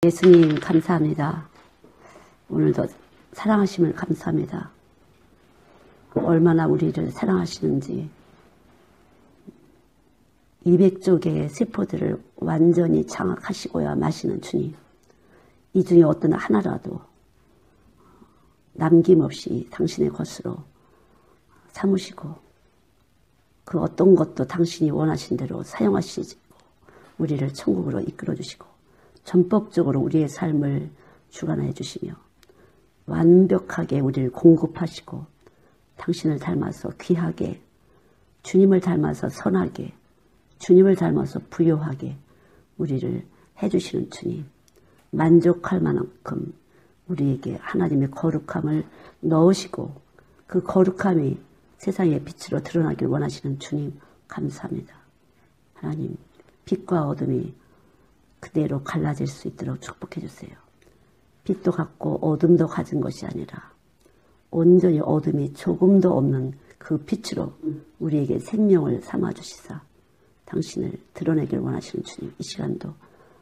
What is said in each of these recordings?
예수님 감사합니다. 오늘도 사랑하심을 감사합니다. 얼마나 우리를 사랑하시는지 200조 개의 세포들을 완전히 장악하시고야 마시는 주님, 이 중에 어떤 하나라도 남김없이 당신의 것으로 삼으시고 그 어떤 것도 당신이 원하신 대로 사용하시고 우리를 천국으로 이끌어 주시고 전폭적으로 우리의 삶을 주관해 주시며 완벽하게 우리를 공급하시고 당신을 닮아서 귀하게, 주님을 닮아서 선하게, 주님을 닮아서 부요하게 우리를 해주시는 주님, 만족할 만큼 우리에게 하나님의 거룩함을 넣으시고 그 거룩함이 세상의 빛으로 드러나길 원하시는 주님 감사합니다. 하나님, 빛과 어둠이 그대로 갈라질 수 있도록 축복해 주세요. 빛도 갖고 어둠도 가진 것이 아니라 온전히 어둠이 조금도 없는 그 빛으로 우리에게 생명을 삼아 주시사 당신을 드러내길 원하시는 주님, 이 시간도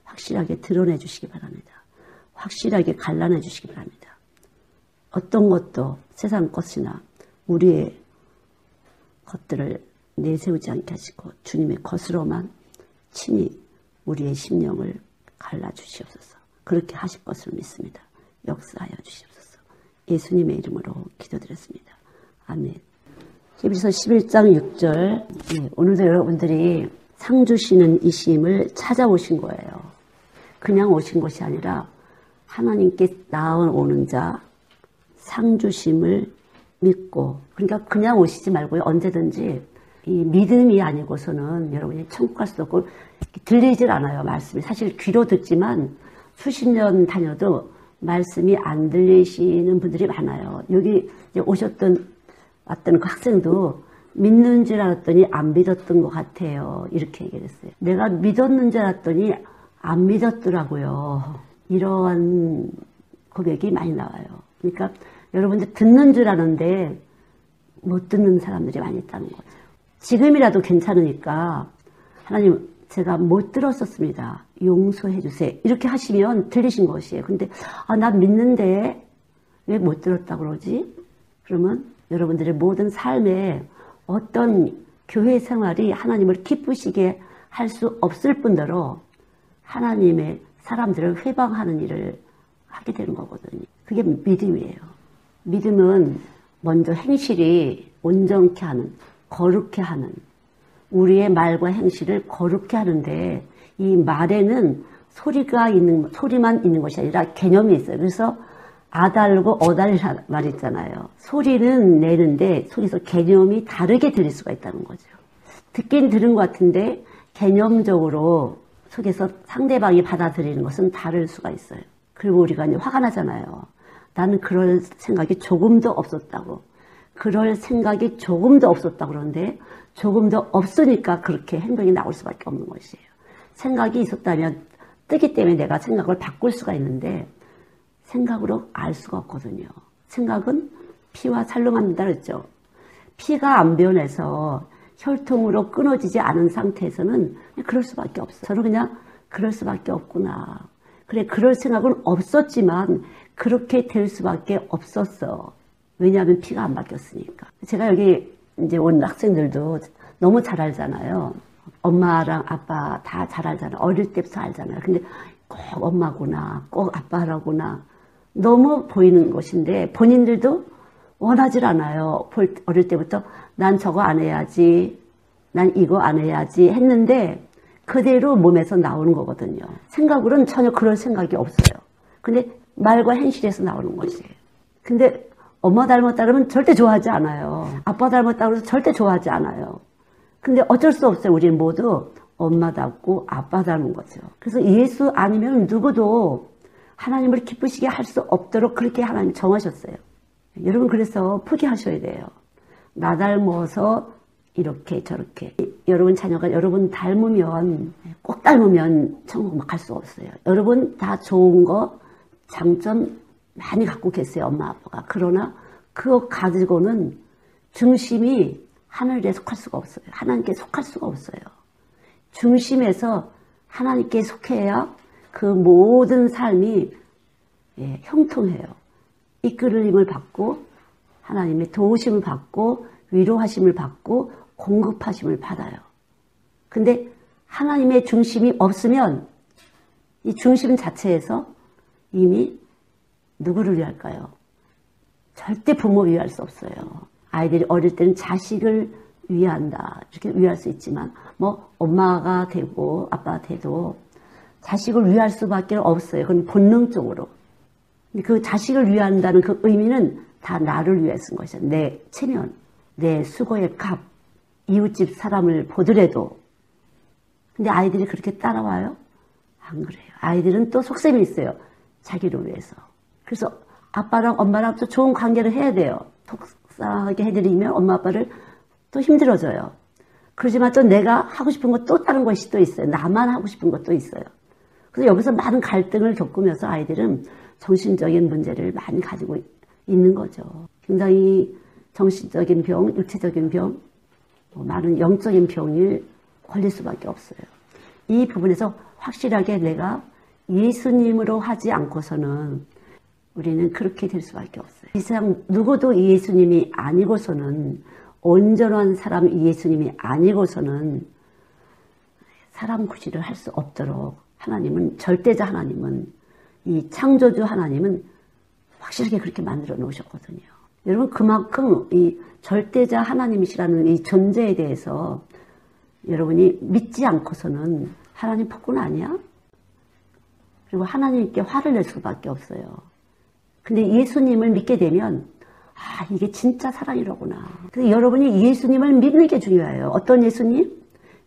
확실하게 드러내 주시기 바랍니다. 확실하게 갈라내 주시기 바랍니다. 어떤 것도 세상 것이나 우리의 것들을 내세우지 않게 하시고 주님의 것으로만 친히 우리의 심령을 갈라주시옵소서. 그렇게 하실 것을 믿습니다. 역사하여 주시옵소서. 예수님의 이름으로 기도드렸습니다. 아멘. 히브리서 11장 6절. 네, 오늘도 여러분들이 상 주시는 이심을 찾아오신 거예요. 그냥 오신 것이 아니라 하나님께 나아오는 자, 상 주심을 믿고, 그러니까 그냥 오시지 말고요. 언제든지 이 믿음이 아니고서는 여러분이 천국 갈 수도 없고 들리질 않아요. 말씀이. 사실 귀로 듣지만 수십 년 다녀도 말씀이 안 들리시는 분들이 많아요. 여기 왔던 그 학생도 믿는 줄 알았더니 안 믿었던 것 같아요. 이렇게 얘기를 했어요. 내가 믿었는 줄 알았더니 안 믿었더라고요. 이러한 고백이 많이 나와요. 그러니까 여러분들 듣는 줄 아는데 못 듣는 사람들이 많이 있다는 거죠. 지금이라도 괜찮으니까 하나님, 제가 못 들었었습니다. 용서해 주세요. 이렇게 하시면 들리신 것이에요. 근데 난 믿는데 왜 못 들었다고 그러지? 그러면 여러분들의 모든 삶에 어떤 교회 생활이 하나님을 기쁘시게 할 수 없을 뿐더러 하나님의 사람들을 회방하는 일을 하게 되는 거거든요. 그게 믿음이에요. 믿음은 먼저 행실이 온전케 하는, 거룩케 하는, 우리의 말과 행실을 거룩케 하는데 이 말에는 소리만 있는 것이 아니라 개념이 있어요. 그래서 아달고 어달이라는 말이 있잖아요. 소리는 내는데 속에서 개념이 다르게 들릴 수가 있다는 거죠. 듣긴 들은 것 같은데 개념적으로 속에서 상대방이 받아들이는 것은 다를 수가 있어요. 그리고 우리가 이제 화가 나잖아요. 나는 그럴 생각이 조금도 없었다고. 그럴 생각이 조금도 없었다고 그러는데 조금도 없으니까 그렇게 행동이 나올 수밖에 없는 것이에요. 생각이 있었다면 뜨기 때문에 내가 생각을 바꿀 수가 있는데 생각으로 알 수가 없거든요. 생각은 피와 살로 만든다 그랬죠. 피가 안 변해서 혈통으로 끊어지지 않은 상태에서는 그럴 수밖에 없어요. 저는 그냥 그럴 수밖에 없구나. 그래, 그럴 생각은 없었지만 그렇게 될 수밖에 없었어. 왜냐하면 피가 안 바뀌었으니까. 제가 여기 이제 온 학생들도 너무 잘 알잖아요. 엄마랑 아빠 다 잘 알잖아요. 어릴 때부터 알잖아요. 근데 꼭 엄마구나, 꼭 아빠라구나 너무 보이는 것인데 본인들도 원하질 않아요. 어릴 때부터 난 저거 안 해야지, 난 이거 안 해야지 했는데 그대로 몸에서 나오는 거거든요. 생각으로는 전혀 그럴 생각이 없어요. 근데 말과 행실에서 나오는 것이에요. 근데 엄마 닮았다 그러면 절대 좋아하지 않아요. 아빠 닮았다 그래서 절대 좋아하지 않아요. 근데 어쩔 수 없어요. 우리는 모두 엄마 닮고 아빠 닮은 거죠. 그래서 예수 아니면 누구도 하나님을 기쁘시게 할 수 없도록 그렇게 하나님 정하셨어요. 여러분, 그래서 포기하셔야 돼요. 나 닮아서 이렇게 저렇게. 여러분 자녀가 여러분 닮으면, 꼭 닮으면 천국 막 갈 수 없어요. 여러분 다 좋은 거, 장점 많이 갖고 계세요, 엄마 아빠가. 그러나 그거 가지고는 중심이 하늘에 속할 수가 없어요. 하나님께 속할 수가 없어요. 중심에서 하나님께 속해야 그 모든 삶이 형통해요. 이끌림을 받고 하나님의 도우심을 받고 위로하심을 받고 공급하심을 받아요. 근데 하나님의 중심이 없으면 이 중심 자체에서 이미 누구를 위할까요? 절대 부모 위할 수 없어요. 아이들이 어릴 때는 자식을 위한다 이렇게 위할 수 있지만 뭐 엄마가 되고 아빠가 돼도 자식을 위할 수밖에 없어요. 그건 본능적으로. 그 자식을 위한다는 그 의미는 다 나를 위해 쓴 것이죠. 내 체면, 내 수고의 값, 이웃집 사람을 보더라도. 근데 아이들이 그렇게 따라와요? 안 그래요. 아이들은 또 속셈이 있어요. 자기를 위해서. 그래서 아빠랑 엄마랑 또 좋은 관계를 해야 돼요. 속상하게 해드리면 엄마 아빠를 또 힘들어져요. 그러지만 또 내가 하고 싶은 것 또 다른 것이 또 있어요. 나만 하고 싶은 것도 있어요. 그래서 여기서 많은 갈등을 겪으면서 아이들은 정신적인 문제를 많이 가지고 있는 거죠. 굉장히 정신적인 병, 육체적인 병, 많은 영적인 병이 걸릴 수밖에 없어요. 이 부분에서 확실하게 내가 예수님으로 하지 않고서는 우리는 그렇게 될 수밖에 없어요. 이 세상 누구도 예수님이 아니고서는, 온전한 사람 예수님이 아니고서는 사람 구실을 할 수 없도록 하나님은, 절대자 하나님은, 이 창조주 하나님은 확실하게 그렇게 만들어 놓으셨거든요. 여러분, 그만큼 이 절대자 하나님이시라는 이 존재에 대해서 여러분이 믿지 않고서는 하나님 폭군 아니야? 그리고 하나님께 화를 낼 수밖에 없어요. 근데 예수님을 믿게 되면 아, 이게 진짜 사랑이로구나. 그래서 여러분이 예수님을 믿는 게 중요해요. 어떤 예수님?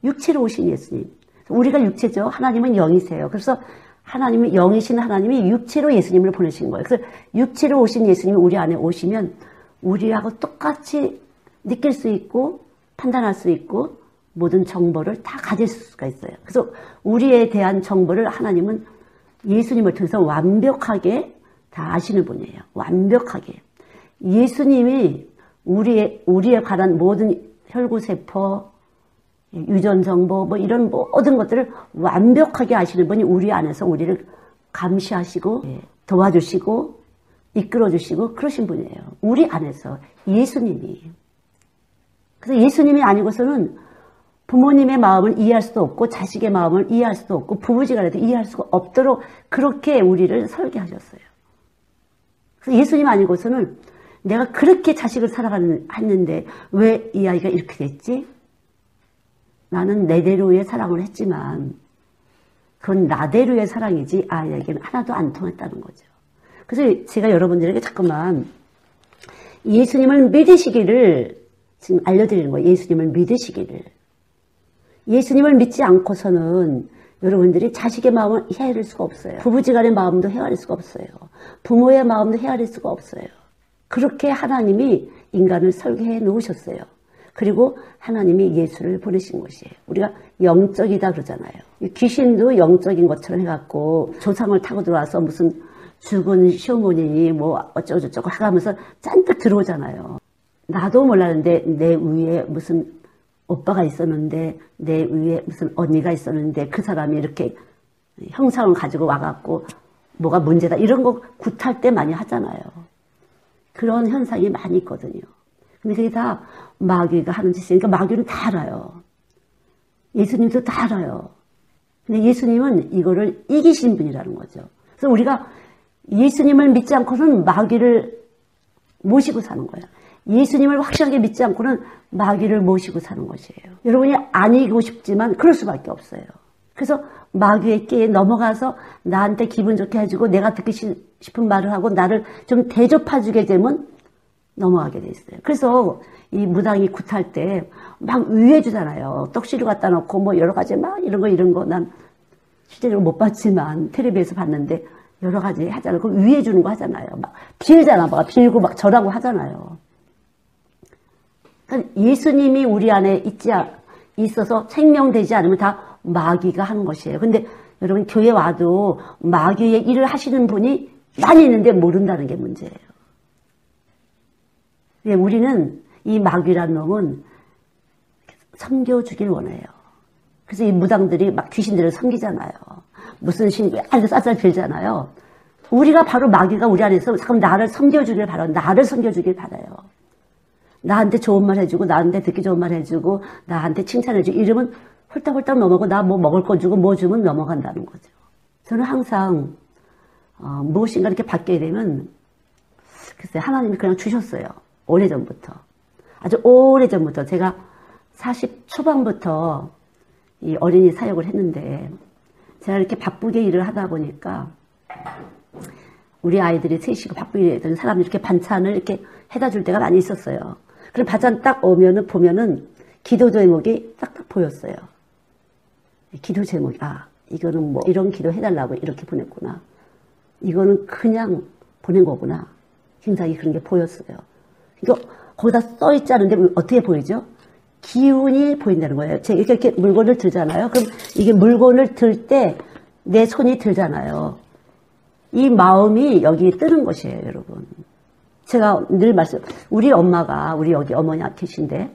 육체로 오신 예수님. 우리가 육체죠. 하나님은 영이세요. 그래서 하나님은 영이신 하나님이 육체로 예수님을 보내신 거예요. 그래서 육체로 오신 예수님이 우리 안에 오시면 우리하고 똑같이 느낄 수 있고 판단할 수 있고 모든 정보를 다 가질 수가 있어요. 그래서 우리에 대한 정보를 하나님은 예수님을 통해서 완벽하게 다 아시는 분이에요. 완벽하게. 예수님이 우리에 관한 모든 혈구세포, 유전정보, 뭐 이런 모든 것들을 완벽하게 아시는 분이 우리 안에서 우리를 감시하시고 도와주시고 이끌어주시고 그러신 분이에요. 우리 안에서 예수님이. 그래서 예수님이 아니고서는 부모님의 마음을 이해할 수도 없고 자식의 마음을 이해할 수도 없고 부부지간에도 이해할 수가 없도록 그렇게 우리를 설계하셨어요. 그래서 예수님 아니고서는 내가 그렇게 자식을 사랑했는데 왜 이 아이가 이렇게 됐지? 나는 내대로의 사랑을 했지만 그건 나대로의 사랑이지 아이에게는 하나도 안 통했다는 거죠. 그래서 제가 여러분들에게 자꾸만 예수님을 믿으시기를 지금 알려드리는 거예요. 예수님을 믿으시기를. 예수님을 믿지 않고서는 여러분들이 자식의 마음을 헤아릴 수가 없어요. 부부지간의 마음도 헤아릴 수가 없어요. 부모의 마음도 헤아릴 수가 없어요. 그렇게 하나님이 인간을 설계해 놓으셨어요. 그리고 하나님이 예수를 보내신 것이에요. 우리가 영적이다 그러잖아요. 귀신도 영적인 것처럼 해갖고 조상을 타고 들어와서 무슨 죽은 시어머니 뭐 어쩌고저쩌고 하면서 짠뜩 들어오잖아요. 나도 몰랐는데 내 위에 무슨 오빠가 있었는데 내 위에 무슨 언니가 있었는데 그 사람이 이렇게 형상을 가지고 와갖고 뭐가 문제다 이런 거 굿할 때 많이 하잖아요. 그런 현상이 많이 있거든요. 근데 그게 다 마귀가 하는 짓이니까 마귀는 다 알아요. 예수님도 다 알아요. 근데 예수님은 이거를 이기신 분이라는 거죠. 그래서 우리가 예수님을 믿지 않고는 마귀를 모시고 사는 거예요. 예수님을 확실하게 믿지 않고는 마귀를 모시고 사는 것이에요. 여러분이 아니고 싶지만 그럴 수밖에 없어요. 그래서 마귀의 끼에 넘어가서 나한테 기분 좋게 해주고 내가 듣기 싶은 말을 하고 나를 좀 대접해주게 되면 넘어가게 돼 있어요. 그래서 이 무당이 굿할 때 막 위해주잖아요. 떡시루 갖다 놓고 뭐 여러 가지 막 이런 거 난 실제로 못 봤지만 텔레비에서 봤는데 여러 가지 하잖아요. 그 위해주는 거 하잖아요. 막 빌잖아. 막 빌고 막 절하고 하잖아요. 그러니까 예수님이 우리 안에 있어서 생명되지 않으면 다 마귀가 하는 것이에요. 근데 여러분 교회 와도 마귀의 일을 하시는 분이 많이 있는데 모른다는 게 문제예요. 우리는 이 마귀라는 놈은 섬겨주길 원해요. 그래서 이 무당들이 막 귀신들을 섬기잖아요. 무슨 신, 이렇게 쌀쌀 빌잖아요. 우리가 바로 마귀가 우리 안에서 잠깐 나를 섬겨주길 바라요. 나를 섬겨주길 바라요. 나한테 좋은 말 해주고, 나한테 듣기 좋은 말 해주고, 나한테 칭찬해주고, 이러면 홀딱홀딱 넘어가고, 나 뭐 먹을 거 주고, 뭐 주면 넘어간다는 거죠. 저는 항상, 무엇인가 이렇게 받게 되면, 글쎄, 하나님이 그냥 주셨어요. 오래전부터. 아주 오래전부터. 제가 40 초반부터 이 어린이 사역을 했는데, 제가 이렇게 바쁘게 일을 하다 보니까, 우리 아이들이 셋이고 바쁘게 했던 사람이 이렇게 반찬을 이렇게 해다 줄 때가 많이 있었어요. 그럼 반찬 딱 오면은, 보면은, 기도 제목이 딱딱 보였어요. 기도 제목이, 이거는 뭐, 이런 기도 해달라고 이렇게 보냈구나. 이거는 그냥 보낸 거구나. 굉장히 그런 게 보였어요. 이거 거기다 써있지 않은데 어떻게 보이죠? 기운이 보인다는 거예요. 제가 이렇게 물건을 들잖아요. 그럼 이게 물건을 들 때 내 손이 들잖아요. 이 마음이 여기 뜨는 것이에요, 여러분. 제가 늘 우리 엄마가, 우리 여기 어머니 계신데,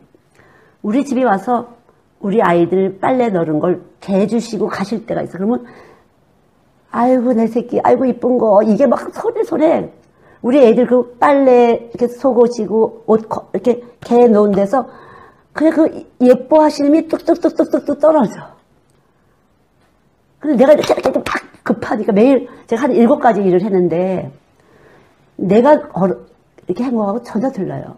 우리 집에 와서 우리 아이들 빨래 넣은 걸 개주시고 가실 때가 있어. 그러면, 아이고, 내 새끼, 아이고, 이쁜 거, 이게 막 소래. 우리 애들 그 빨래 이렇게 속옷이고 옷 이렇게 개 놓은 데서 그냥 그 예뻐하시는 힘이 뚝뚝뚝뚝뚝 떨어져. 근데 내가 이렇게 막 급하니까 매일 제가 한 7가지 일을 했는데 내가 이렇게 한 거하고 전혀 달라요.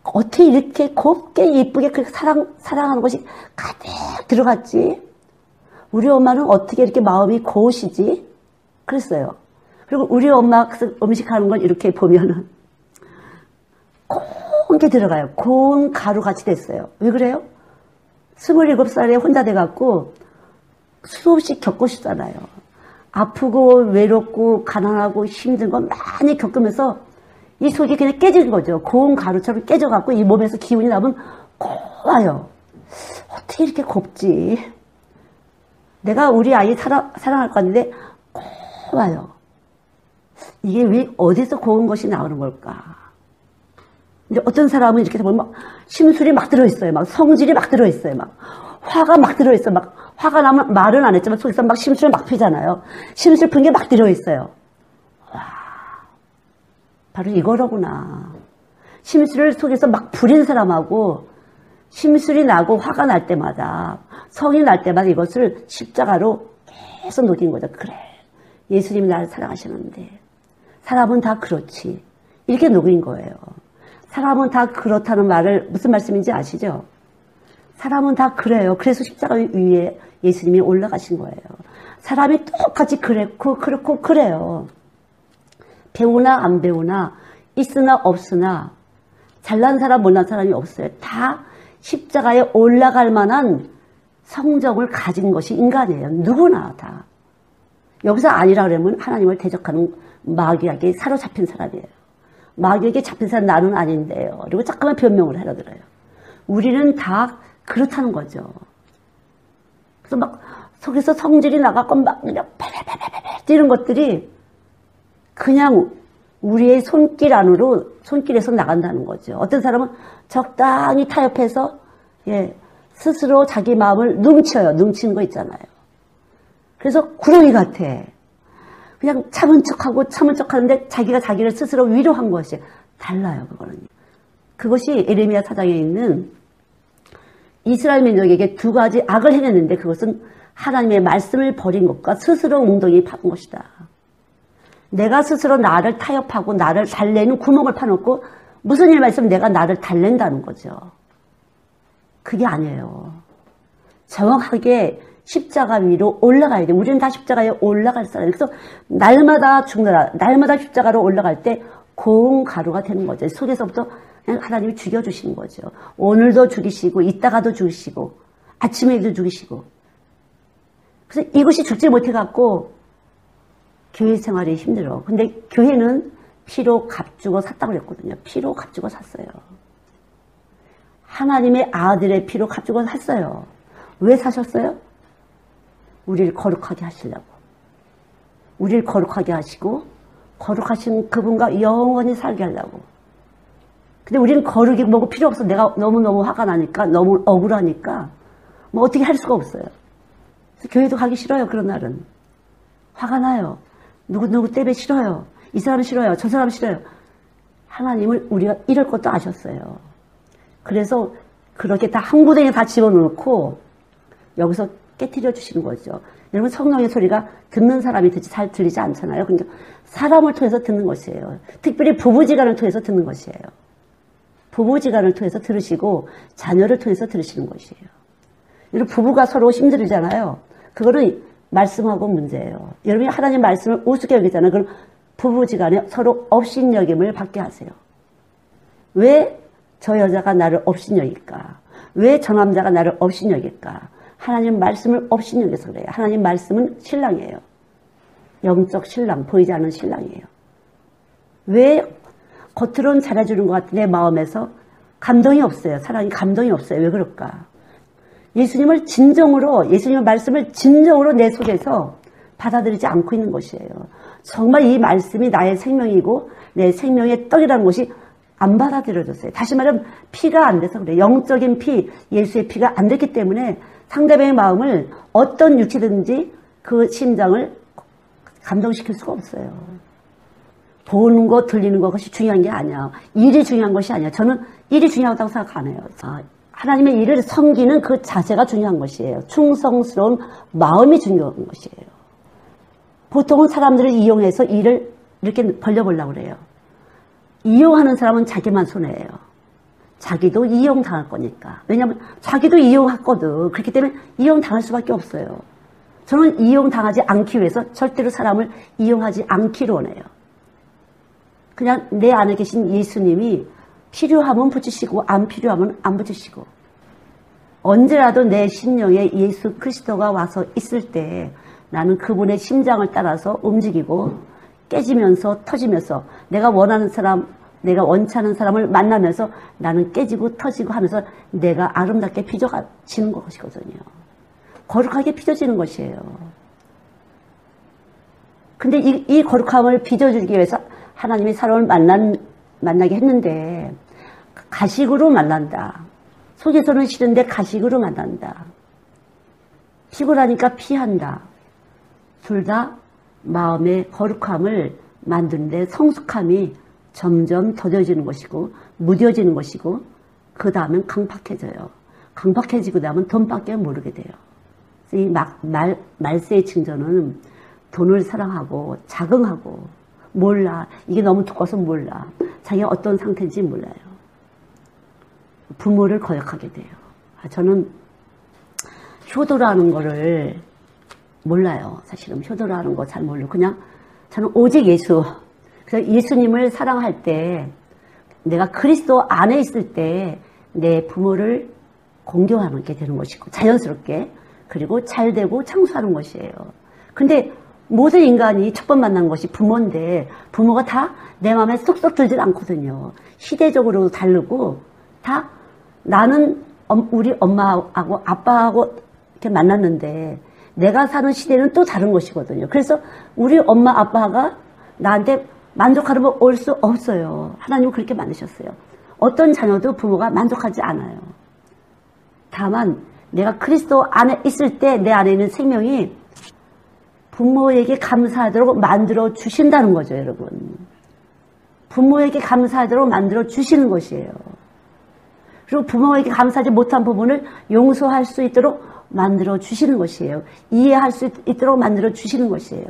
어떻게 이렇게 곱게 예쁘게 그렇게 사랑하는 것이 가득 들어갔지? 우리 엄마는 어떻게 이렇게 마음이 고우시지? 그랬어요. 그리고 우리 엄마 음식하는 걸 이렇게 보면은 고운 게 들어가요. 고운 가루 같이 됐어요. 왜 그래요? 27살에 혼자 돼갖고 수없이 겪으시잖아요. 아프고 외롭고 가난하고 힘든 거 많이 겪으면서 이 속이 그냥 깨진 거죠. 고운 가루처럼 깨져갖고 이 몸에서 기운이 나면 고와요. 어떻게 이렇게 곱지? 내가 우리 아이 사랑할 건데 고와요. 이게 왜 어디서 고운 것이 나오는 걸까? 근데 어떤 사람은 이렇게 보면 막 심술이 막 들어있어요. 막 성질이 막 들어있어요. 막 화가 막 들어있어요. 막 화가 나면 말은 안 했지만 속에서 막 심술 막 피잖아요. 심술 푼 게 막 들어있어요. 와, 바로 이거로구나. 심술을 속에서 막 부린 사람하고 심술이 나고 화가 날 때마다 성이 날 때마다 이것을 십자가로 계속 녹인 거죠. 그래, 예수님이 나를 사랑하시는데 사람은 다 그렇지. 이렇게 녹인 거예요. 사람은 다 그렇다는 말을 무슨 말씀인지 아시죠? 사람은 다 그래요. 그래서 십자가 위에 예수님이 올라가신 거예요. 사람이 똑같이 그랬고 그렇고 그래요. 배우나 안 배우나 있으나 없으나 잘난 사람 못난 사람이 없어요. 다 십자가에 올라갈 만한 성정을 가진 것이 인간이에요. 누구나 다. 여기서 아니라 그러면 하나님을 대적하는 마귀에게 사로잡힌 사람이에요. 마귀에게 잡힌 사람 나는 아닌데요. 그리고 잠깐만 변명을 하려 들어요. 우리는 다 그렇다는 거죠. 그래서 막 속에서 성질이 나가고 막 그냥 패패패패패 뛰는 것들이 그냥 우리의 손길 안으로 손길에서 나간다는 거죠. 어떤 사람은 적당히 타협해서 스스로 자기 마음을 능쳐요. 능치는 거 있잖아요. 그래서 구렁이 같아. 그냥 참은 척 하는데 자기가 자기를 스스로 위로한 것이 달라요. 그거는. 그것이 에레미야 4장에 있는 이스라엘 민족에게 2가지 악을 행했는데 그것은 하나님의 말씀을 버린 것과 스스로 웅덩이 파는 것이다. 내가 스스로 나를 타협하고 나를 달래는 구멍을 파놓고 무슨 일만 있으면 내가 나를 달랜다는 거죠. 그게 아니에요. 정확하게 십자가 위로 올라가야 돼. 우리는 다 십자가에 올라갈 사람이에요. 그래서 날마다 죽느라 날마다 십자가로 올라갈 때 고운 가루가 되는 거죠. 속에서부터 그냥 하나님이 죽여주시는 거죠. 오늘도 죽이시고 이따가도 죽이시고 아침에도 죽이시고. 그래서 이것이 죽지 못해갖고 교회 생활이 힘들어. 근데 교회는 피로 값주고 샀다고 그랬거든요. 피로 값주고 샀어요. 하나님의 아들의 피로 값주고 샀어요. 왜 사셨어요? 우리를 거룩하게 하시려고. 우리를 거룩하게 하시고 거룩하신 그분과 영원히 살게 하려고. 근데 우리는 거룩이 뭐고 필요 없어. 내가 너무너무 화가 나니까 너무 억울하니까 뭐 어떻게 할 수가 없어요. 그래서 교회도 가기 싫어요. 그런 날은. 화가 나요. 누구 때문에 싫어요. 이 사람 싫어요. 저 사람 싫어요. 하나님을 우리가 이럴 것도 아셨어요. 그래서 그렇게 다 한 구덩이에 다 집어넣고 여기서 깨트려 주시는 거죠. 여러분, 성령의 소리가 듣는 사람이 잘 들리지 않잖아요. 그러니까 사람을 통해서 듣는 것이에요. 특별히 부부지간을 통해서 듣는 것이에요. 부부지간을 통해서 들으시고 자녀를 통해서 들으시는 것이에요. 여러분, 부부가 서로 힘들잖아요. 그거는 말씀하고 문제예요. 여러분이 하나님 말씀을 우습게 여기잖아요. 그럼 부부지간에 서로 업신여김을 받게 하세요. 왜 저 여자가 나를 업신여길까? 왜 저 남자가 나를 업신여길까? 하나님 말씀을 업신여겨서 그래요. 하나님 말씀은 신랑이에요. 영적 신랑, 보이지 않는 신랑이에요. 왜 겉으로는 잘해주는 것 같은 내 마음에서 감동이 없어요. 사랑이 감동이 없어요. 왜 그럴까? 예수님의 말씀을 진정으로 내 속에서 받아들이지 않고 있는 것이에요. 정말 이 말씀이 나의 생명이고 내 생명의 떡이라는 것이 안 받아들여졌어요. 다시 말하면 피가 안 돼서 그래요. 영적인 피, 예수의 피가 안 됐기 때문에 상대방의 마음을 어떤 육체든지 그 심장을 감동시킬 수가 없어요. 보는 거, 들리는 것이 중요한 게 아니야. 일이 중요한 것이 아니야. 저는 일이 중요하다고 생각 안 해요. 하나님의 일을 섬기는 그 자세가 중요한 것이에요. 충성스러운 마음이 중요한 것이에요. 보통은 사람들을 이용해서 일을 이렇게 벌려보려고 그래요. 이용하는 사람은 자기만 손해예요. 자기도 이용당할 거니까. 왜냐하면 자기도 이용했거든. 그렇기 때문에 이용당할 수밖에 없어요. 저는 이용당하지 않기 위해서 절대로 사람을 이용하지 않기를 원해요. 그냥 내 안에 계신 예수님이 필요하면 붙이시고 안 필요하면 안 붙이시고, 언제라도 내 심령에 예수 그리스도가 와서 있을 때 나는 그분의 심장을 따라서 움직이고 깨지면서 터지면서 내가 원하는 사람, 내가 원치 않은 사람을 만나면서 나는 깨지고 터지고 하면서 내가 아름답게 빚어지는 것이거든요. 거룩하게 빚어지는 것이에요. 근데 이 거룩함을 빚어주기 위해서 하나님이 사람을 만나게 했는데 가식으로 만난다. 속에서는 싫은데 가식으로 만난다. 피곤하니까 피한다. 둘 다 마음의 거룩함을 만드는데 성숙함이 점점 더뎌지는 것이고 무뎌지는 것이고, 그 다음엔 강팍해져요. 강팍해지고 나면 돈밖에 모르게 돼요. 이 말세의 증조는 돈을 사랑하고 자긍하고 몰라. 이게 너무 두꺼워서 몰라. 자기가 어떤 상태인지 몰라요. 부모를 거역하게 돼요. 저는 효도라는 거를 몰라요. 사실은 효도라는 거 잘 모르고 그냥 저는 오직 예수. 그래서 예수님을 사랑할 때, 내가 그리스도 안에 있을 때 내 부모를 공경하는 게 되는 것이고 자연스럽게, 그리고 잘 되고 창수하는 것이에요. 근데 모든 인간이 첫 번 만난 것이 부모인데 부모가 다 내 마음에 쏙쏙 들질 않거든요. 시대적으로도 다르고 다 나는 우리 엄마하고 아빠하고 이렇게 만났는데 내가 사는 시대는 또 다른 것이거든요. 그래서 우리 엄마 아빠가 나한테 만족하려면 올 수 없어요. 하나님은 그렇게 만드셨어요. 어떤 자녀도 부모가 만족하지 않아요. 다만 내가 그리스도 안에 있을 때 내 안에 있는 생명이 부모에게 감사하도록 만들어 주신다는 거죠, 여러분. 부모에게 감사하도록 만들어 주시는 것이에요. 그리고 부모에게 감사하지 못한 부분을 용서할 수 있도록 만들어 주시는 것이에요. 이해할 수 있도록 만들어 주시는 것이에요.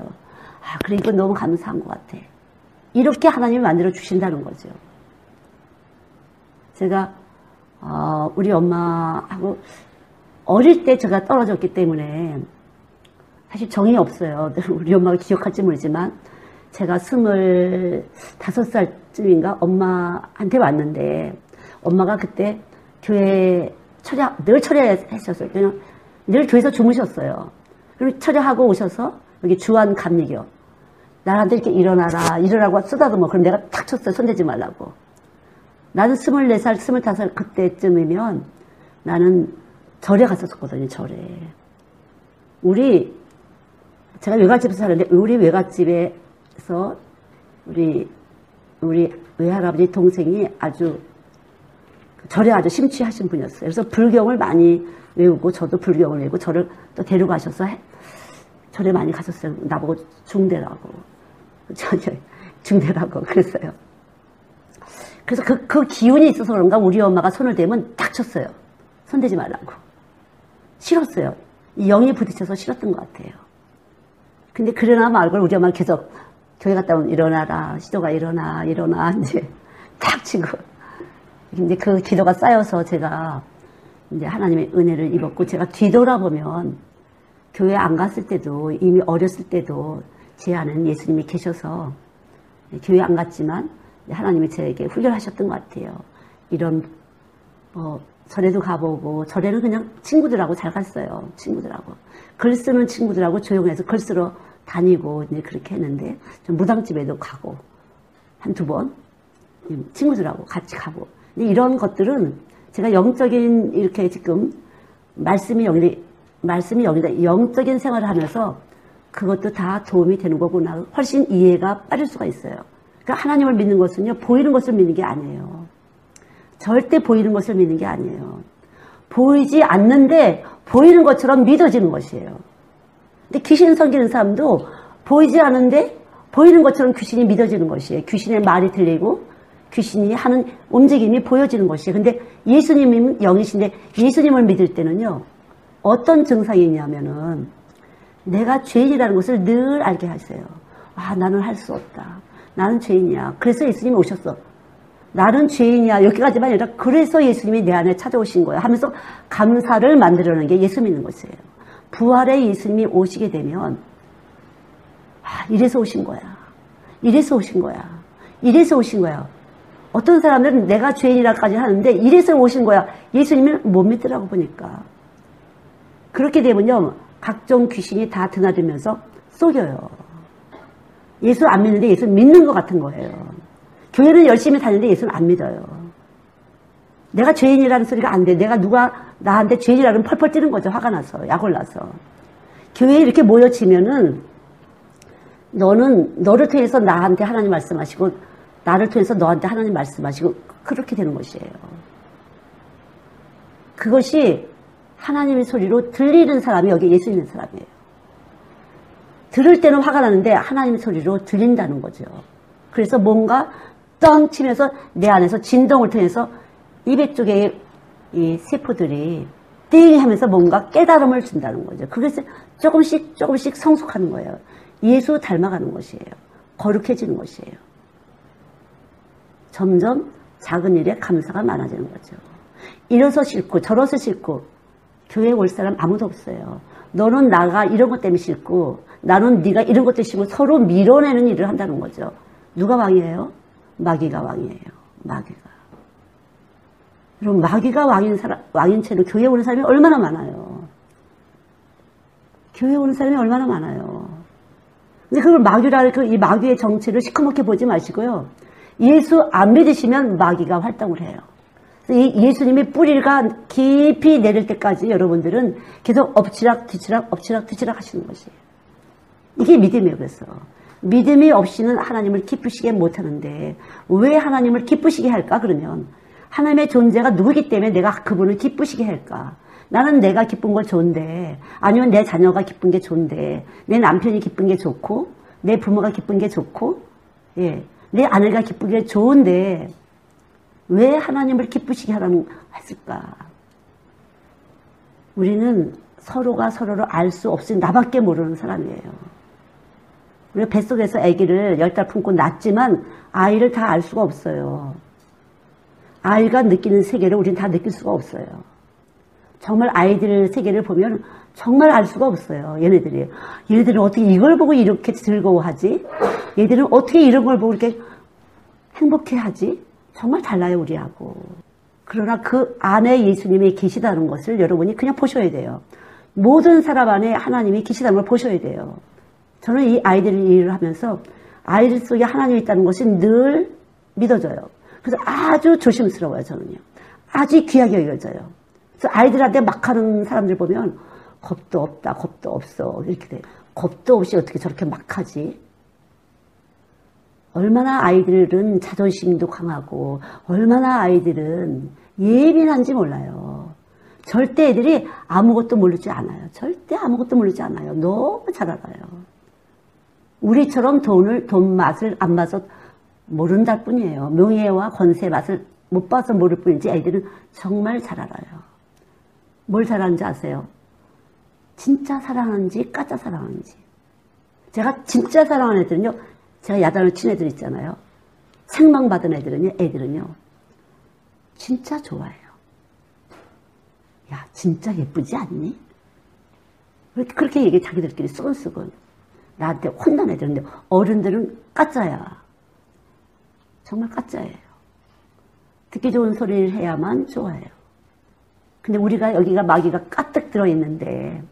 그래, 이거 너무 감사한 것 같아. 이렇게 하나님이 만들어 주신다는 거죠. 제가 우리 엄마하고 어릴 때 제가 떨어졌기 때문에 사실 정이 없어요. 우리 엄마가 기억할지 모르지만 제가 25살쯤인가 엄마한테 왔는데, 엄마가 그때 교회 늘 철야했었어요. 그냥 늘 교회에서 주무셨어요. 그리고 철야하고 오셔서 여기 주한 감리교 나한테 이렇게 일어나라고 쓰다듬어. 그럼 내가 탁 쳤어요. 손대지 말라고. 나는 24살, 25살 그때쯤이면 나는 절에 갔었거든요. 절에. 제가 외갓집에서 사는데 우리 외갓집에서 우리 외할아버지 동생이 절에 아주 심취하신 분이었어요. 그래서 불경을 많이 외우고 저도 불경을 외우고 저를 또 데려가셔서 절에 많이 갔었어요. 나보고 중대라고. 중대라고 그랬어요. 그래서 그 기운이 있어서 그런가 우리 엄마가 손을 대면 딱 쳤어요. 손대지 말라고. 싫었어요. 이 영이 부딪혀서 싫었던 것 같아요. 근데 그러나 말고 우리 엄마는 계속 교회 갔다 오면 일어나라. 시도가 일어나. 이제 딱 치고. 근데 그 기도가 쌓여서 제가 이제 하나님의 은혜를 입었고 제가 뒤돌아보면 교회 안 갔을 때도 이미 어렸을 때도 제 안에는 예수님이 계셔서 교회 안 갔지만 하나님이 저에게 훈련하셨던 것 같아요. 이런 절에도 가보고 절에는 그냥 친구들하고 잘 갔어요. 친구들하고 글 쓰는 친구들하고 조용해서 글 쓰러 다니고 이제 그렇게 했는데 좀 무당집에도 가고 한두 번 친구들하고 같이 가고 근데 이런 것들은 제가 영적인 이렇게 지금 말씀이 여기다 영적인 생활을 하면서 그것도 다 도움이 되는 거구나 훨씬 이해가 빠를 수가 있어요. 그러니까 하나님을 믿는 것은요 보이는 것을 믿는 게 아니에요. 절대 보이는 것을 믿는 게 아니에요. 보이지 않는데 보이는 것처럼 믿어지는 것이에요. 근데 귀신 섬기는 사람도 보이지 않는데 보이는 것처럼 귀신이 믿어지는 것이에요. 귀신의 말이 들리고 귀신이 하는 움직임이 보여지는 것이에요. 근데 예수님은 영이신데 예수님을 믿을 때는요 어떤 증상이 있냐면은 내가 죄인이라는 것을 늘 알게 하세요. 아 나는 할 수 없다. 나는 죄인이야. 그래서 예수님이 오셨어. 나는 죄인이야. 여기까지만 아니라 그래서 예수님이 내 안에 찾아오신 거야 하면서 감사를 만들어내는 게 예수 믿는 것이에요. 부활의 예수님이 오시게 되면 이래서 오신 거야. 이래서 오신 거야. 이래서 오신 거야. 어떤 사람들은 내가 죄인이라까지 하는데 이래서 오신 거야. 예수님을 못 믿더라고 보니까. 그렇게 되면요. 각종 귀신이 다 드나들면서 속여요. 예수 안 믿는데 예수 믿는 것 같은 거예요. 교회는 열심히 다니는데 예수는 안 믿어요. 내가 죄인이라는 소리가 안 돼. 누가 나한테 죄인이라는 펄펄 뛰는 거죠. 화가 나서, 약 올라서. 교회에 이렇게 모여지면은 너를 통해서 나한테 하나님 말씀하시고 나를 통해서 너한테 하나님 말씀하시고 그렇게 되는 것이에요. 그것이 하나님의 소리로 들리는 사람이 여기 예수 있는 사람이에요. 들을 때는 화가 나는데 하나님의 소리로 들린다는 거죠. 그래서 뭔가 뻥 치면서 내 안에서 진동을 통해서 200쪽의 이 세포들이 띵 하면서 뭔가 깨달음을 준다는 거죠. 그것을 조금씩 성숙하는 거예요. 예수 닮아가는 것이에요. 거룩해지는 것이에요. 점점 작은 일에 감사가 많아지는 거죠. 이래서 싫고 저래서 싫고 교회에 올 사람 아무도 없어요. 너는 나가 이런 것 때문에 싫고 나는 네가 이런 것 때문에 싫고 서로 밀어내는 일을 한다는 거죠. 누가 왕이에요? 마귀가 왕이에요. 마귀가. 여러분 마귀가 왕인 채로 교회에 오는 사람이 얼마나 많아요. 교회에 오는 사람이 얼마나 많아요. 근데 그걸 이 마귀의 정체를 시커멓게 보지 마시고요. 예수 안 믿으시면 마귀가 활동을 해요. 예수님이 뿌리가 깊이 내릴 때까지 여러분들은 계속 엎치락 뒤치락 하시는 것이에요. 이게 믿음이에요. 그래서 믿음이 없이는 하나님을 기쁘시게 못하는데 왜 하나님을 기쁘시게 할까? 그러면 하나님의 존재가 누구기 때문에 내가 그분을 기쁘시게 할까? 나는 내가 기쁜 걸 좋은데 아니면 내 자녀가 기쁜 게 좋은데 내 남편이 기쁜 게 좋고 내 부모가 기쁜 게 좋고 내 아내가 기쁜 게 좋은데 왜 하나님을 기쁘시게 하라는 했을까? 우리는 서로가 서로를 알 수 없으니 나밖에 모르는 사람이에요. 우리가 뱃속에서 아기를 10달 품고 낳지만 아이를 다 알 수가 없어요. 아이가 느끼는 세계를 우리는 다 느낄 수가 없어요. 정말 아이들 세계를 보면 정말 알 수가 없어요. 얘네들은 어떻게 이걸 보고 이렇게 즐거워하지? 얘들은 어떻게 이런 걸 보고 이렇게 행복해하지? 정말 달라요, 우리하고. 그러나 그 안에 예수님이 계시다는 것을 여러분이 그냥 보셔야 돼요. 모든 사람 안에 하나님이 계시다는 걸 보셔야 돼요. 저는 이 아이들 일을 하면서 아이들 속에 하나님이 있다는 것이 늘 믿어져요. 그래서 아주 조심스러워요, 저는요. 아주 귀하게 여겨져요. 그래서 아이들한테 막 하는 사람들 보면 겁도 없다, 겁도 없어. 이렇게 돼요. 겁도 없이 어떻게 저렇게 막 하지? 얼마나 아이들은 자존심도 강하고 얼마나 아이들은 예민한지 몰라요. 절대 애들이 아무것도 모르지 않아요. 절대 아무것도 모르지 않아요. 너무 잘 알아요. 우리처럼 돈 맛을 안 봐서 모른다 뿐이에요. 명예와 권세 맛을 못 봐서 모를 뿐이지 애들은 정말 잘 알아요. 뭘 잘 아는지 아세요? 진짜 사랑하는지 가짜 사랑하는지. 제가 진짜 사랑하는 애들은요, 제가 야단을 친 애들 있잖아요. 책망받은 애들은요 진짜 좋아해요. 야, 진짜 예쁘지 않니? 그렇게 얘기해, 자기들끼리 수근수근. 나한테 혼난 애들인데, 어른들은 가짜야. 정말 가짜예요. 듣기 좋은 소리를 해야만 좋아해요. 근데 우리가 여기가 마귀가 가득 들어있는데,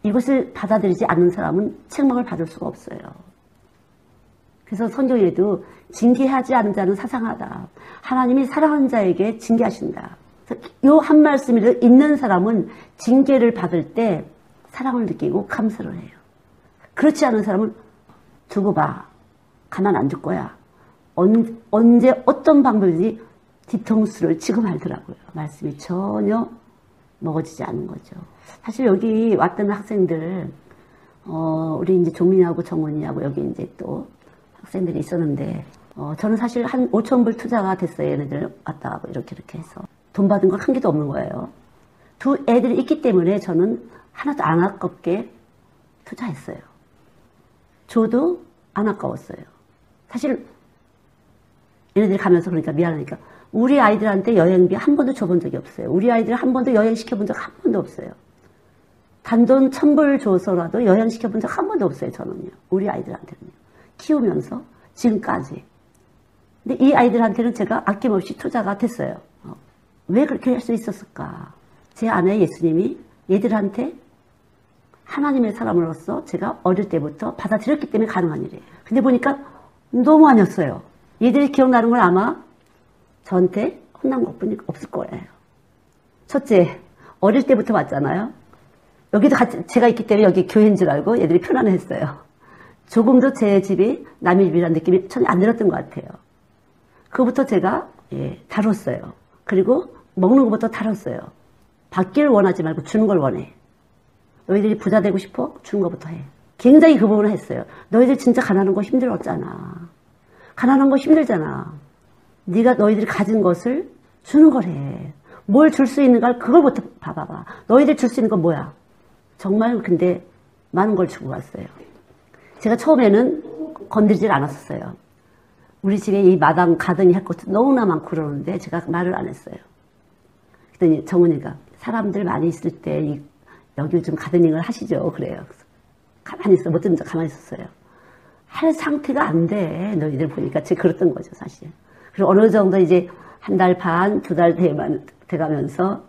이것을 받아들이지 않는 사람은 책망을 받을 수가 없어요. 그래서 성경에도 징계하지 않은 자는 사상하다. 하나님이 사랑하는 자에게 징계하신다. 요 한 말씀을 읽는 사람은 징계를 받을 때 사랑을 느끼고 감사를 해요. 그렇지 않은 사람은 두고 봐. 가만 안 둘 거야. 언제 어떤 방법이든지 뒤통수를 치고 말더라고요. 말씀이 전혀 먹어지지 않은 거죠. 사실 여기 왔던 학생들, 우리 이제 종민이하고 정원이하고 여기 이제 또 학생들이 있었는데, 저는 사실 한 5,000불 투자가 됐어요. 얘네들 왔다 가고 이렇게 해서. 돈 받은 거 한 개도 없는 거예요. 두 애들이 있기 때문에 저는 하나도 안 아깝게 투자했어요. 저도 안 아까웠어요. 사실 얘네들이 가면서 그러니까 미안하니까 우리 아이들한테 여행비 한 번도 줘본 적이 없어요. 우리 아이들 한 번도 여행시켜본 적 한 번도 없어요. 단돈 1,000불 줘서라도 여행시켜본 적 한 번도 없어요. 저는요. 우리 아이들한테는요. 키우면서 지금까지. 근데 이 아이들한테는 제가 아낌없이 투자가 됐어요. 왜 그렇게 할 수 있었을까? 제 아내 예수님이 얘들한테 하나님의 사람으로서 제가 어릴 때부터 받아들였기 때문에 가능한 일이에요. 근데 보니까 너무 아니었어요. 얘들이 기억나는 건 아마 저한테 혼난 것뿐이 없을 거예요. 첫째, 어릴 때부터 왔잖아요. 여기도 같이 제가 있기 때문에 여기 교회인 줄 알고 얘들이 편안했어요. 조금도 제 집이 남의 집이라는 느낌이 전혀 안 들었던 것 같아요. 그거부터 제가 다뤘어요. 그리고 먹는 것부터 다뤘어요. 받기를 원하지 말고 주는 걸 원해. 너희들이 부자 되고 싶어? 주는 것부터 해. 굉장히 그 부분을 했어요. 너희들 진짜 가난한 거 힘들었잖아. 가난한 거 힘들잖아. 네가 너희들이 가진 것을 주는 거래. 뭘 줄 수 있는가 그걸부터 봐봐봐. 너희들 줄 수 있는 건 뭐야? 정말 근데 많은 걸 주고 갔어요. 제가 처음에는 건드리질 않았었어요. 우리 집에 이 마당 가든이 할 것도 너무나 많고 그러는데 제가 말을 안 했어요. 그랬더니 정은이가 사람들 많이 있을 때 여기 좀 가드닝을 하시죠. 그래요. 그래서 가만히 있어. 못 듣는 척 가만히 있었어요. 할 상태가 안 돼. 너희들 보니까 제가 그랬던 거죠, 사실. 그리고 어느 정도 이제 한 달 반, 2달 돼가면서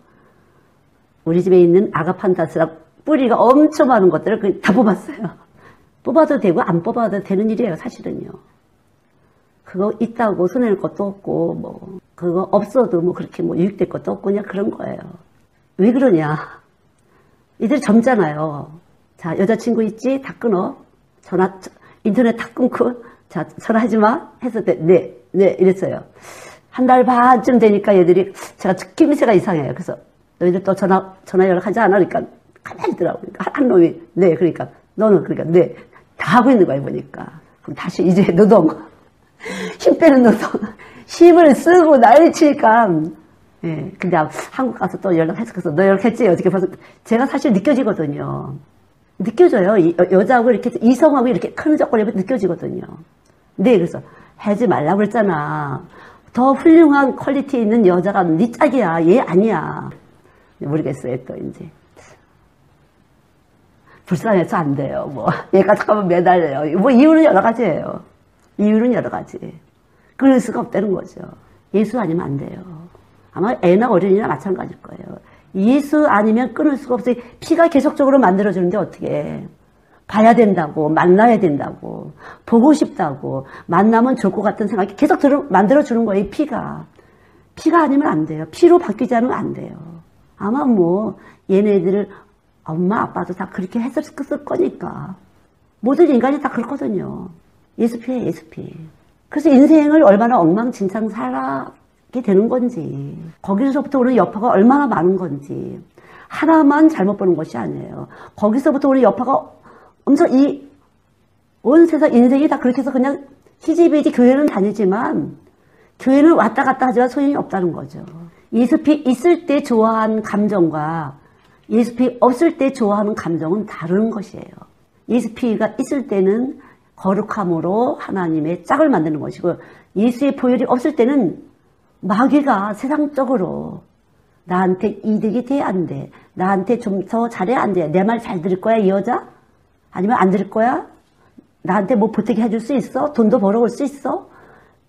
우리 집에 있는 아가판다스랑 뿌리가 엄청 많은 것들을 다 뽑았어요. 뽑아도 되고 안 뽑아도 되는 일이에요, 사실은요. 그거 있다고 손해낼 것도 없고, 뭐, 그거 없어도 뭐 그렇게 뭐 유익될 것도 없고, 그냥 그런 거예요. 왜 그러냐. 이들이 젊잖아요. 자, 여자친구 있지? 다 끊어. 인터넷 다 끊고, 자, 전화하지 마? 해서, 네, 이랬어요. 한 달 반쯤 되니까 얘들이, 제가 기미세가 이상해요. 그래서, 너희들 또 전화 연락하지 않아? 그러니까, 가만히 있더라고요. 한 놈이, 네, 그러니까, 너는, 그러니까, 네. 다 하고 있는 거야, 보니까. 그럼 다시 이제 노동. 힘 빼는 노동. 힘을 쓰고 난리 치니까, 예. 근데 한국 가서 또 연락해서, 그래서 너 연락했지? 어떻게 봐서. 제가 사실 느껴지거든요. 느껴져요. 여자하고 이렇게, 이성하고 이렇게 큰적거리면 느껴지거든요. 네, 그래서 하지 말라고 그랬잖아. 더 훌륭한 퀄리티 있는 여자가 네 짝이야. 얘 아니야. 모르겠어요, 또 이제. 불쌍해서 안 돼요. 뭐, 얘가 잠깐만 매달려요. 뭐, 이유는 여러 가지예요. 이유는 여러 가지. 끊을 수가 없다는 거죠. 예수 아니면 안 돼요. 아마 애나 어린이나 마찬가지일 거예요. 예수 아니면 끊을 수가 없어요. 피가 계속적으로 만들어주는데 어떻게 해. 봐야 된다고, 만나야 된다고, 보고 싶다고, 만나면 좋을 것 같은 생각이 계속 만들어주는 거예요, 이 피가. 피가 아니면 안 돼요. 피로 바뀌지 않으면 안 돼요. 아마 뭐, 얘네들을 엄마, 아빠도 다 그렇게 했을 거니까. 모든 인간이 다 그렇거든요. 예수피예요, 예수피. 그래서 인생을 얼마나 엉망진창 살았기 되는 건지, 거기서부터 오는 여파가 얼마나 많은 건지, 하나만 잘못 보는 것이 아니에요. 거기서부터 오는 여파가 엄청 온 세상 인생이 다 그렇게 해서 그냥 희지비지 교회는 다니지만, 교회는 왔다 갔다 하지만 소용이 없다는 거죠. 예수피 있을 때 좋아하는 감정과 예수피 없을 때 좋아하는 감정은 다른 것이에요. 예수피가 있을 때는 거룩함으로 하나님의 짝을 만드는 것이고, 예수의 보혈이 없을 때는 마귀가 세상적으로 나한테 이득이 돼, 안 돼? 나한테 좀 더 잘해, 안 돼? 내 말 잘 들을 거야, 이 여자? 아니면 안 들을 거야? 나한테 뭐 보태게 해줄 수 있어? 돈도 벌어올 수 있어?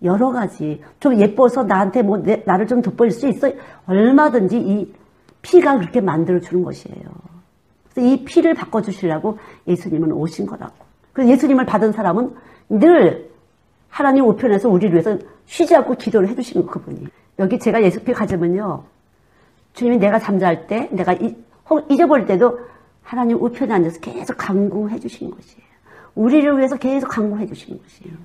여러 가지. 좀 예뻐서 나한테 뭐 나를 좀 돋보일 수 있어? 얼마든지 이 피가 그렇게 만들어주는 것이에요. 그래서 이 피를 바꿔주시려고 예수님은 오신 거라고. 그래서 예수님을 받은 사람은 늘 하나님 우편에서 우리를 위해서 쉬지 않고 기도를 해주시는 거, 그분이. 여기 제가 예수피 가지면요, 주님이 내가 잠잘 때, 내가 혹 잊어버릴 때도 하나님 우편에 앉아서 계속 간구해 주시는 것이에요. 우리를 위해서 계속 간구해 주시는 것이에요.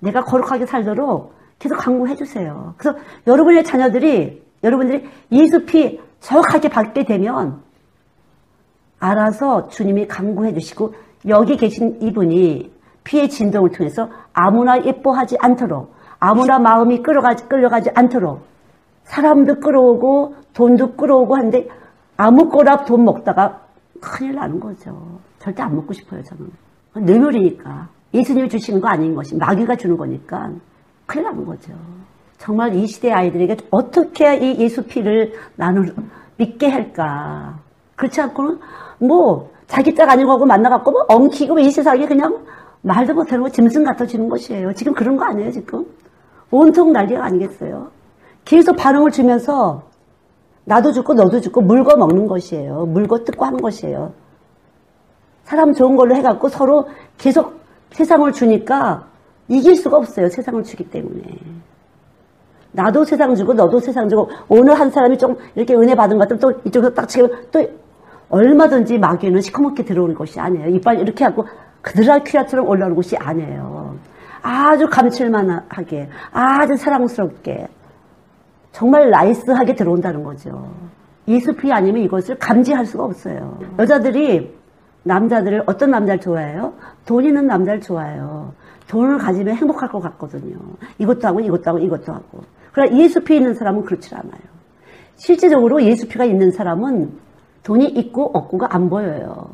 내가 거룩하게 살도록 계속 간구해 주세요. 그래서 여러분들이 예수피 정확하게 받게 되면 알아서 주님이 간구해 주시고, 여기 계신 이분이 피의 진동을 통해서 아무나 예뻐하지 않도록, 아무나 마음이 끌려가지 않도록, 사람도 끌어오고 돈도 끌어오고 하는데 아무거나 돈 먹다가 큰일 나는 거죠. 절대 안 먹고 싶어요, 저는. 뇌물이니까. 예수님이 주시는 거 아닌 것이 마귀가 주는 거니까 큰일 나는 거죠. 정말 이 시대 아이들에게 어떻게 이 예수 피를 나는 믿게 할까. 그렇지 않고는 뭐 자기 짝 아닌 거하고 만나갖고 뭐 엉키고 이 세상에 그냥 말도 못하는 거 짐승 같아지는 것이에요. 지금 그런 거 아니에요, 지금? 온통 난리가 아니겠어요? 계속 반응을 주면서 나도 죽고 너도 죽고 물고 먹는 것이에요. 물고 뜯고 하는 것이에요. 사람 좋은 걸로 해갖고 서로 계속 세상을 주니까 이길 수가 없어요. 세상을 주기 때문에. 나도 세상 주고 너도 세상 주고, 오늘 한 사람이 좀 이렇게 은혜 받은 것 같으면 또 이쪽에서 딱 치면 또 얼마든지 마귀는 시커멓게 들어오는 것이 아니에요. 이빨 이렇게 하고 그드라큘라처럼 올라오는 것이 아니에요. 아주 감칠만하게, 아주 사랑스럽게, 정말 나이스하게 들어온다는 거죠. 예수피 아니면 이것을 감지할 수가 없어요. 여자들이 남자들을, 어떤 남자를 좋아해요? 돈 있는 남자를 좋아해요. 돈을 가지면 행복할 것 같거든요. 이것도 하고 이것도 하고 이것도 하고. 그러나 예수피 있는 사람은 그렇지 않아요. 실제적으로 예수피가 있는 사람은 돈이 있고 없고가 안 보여요.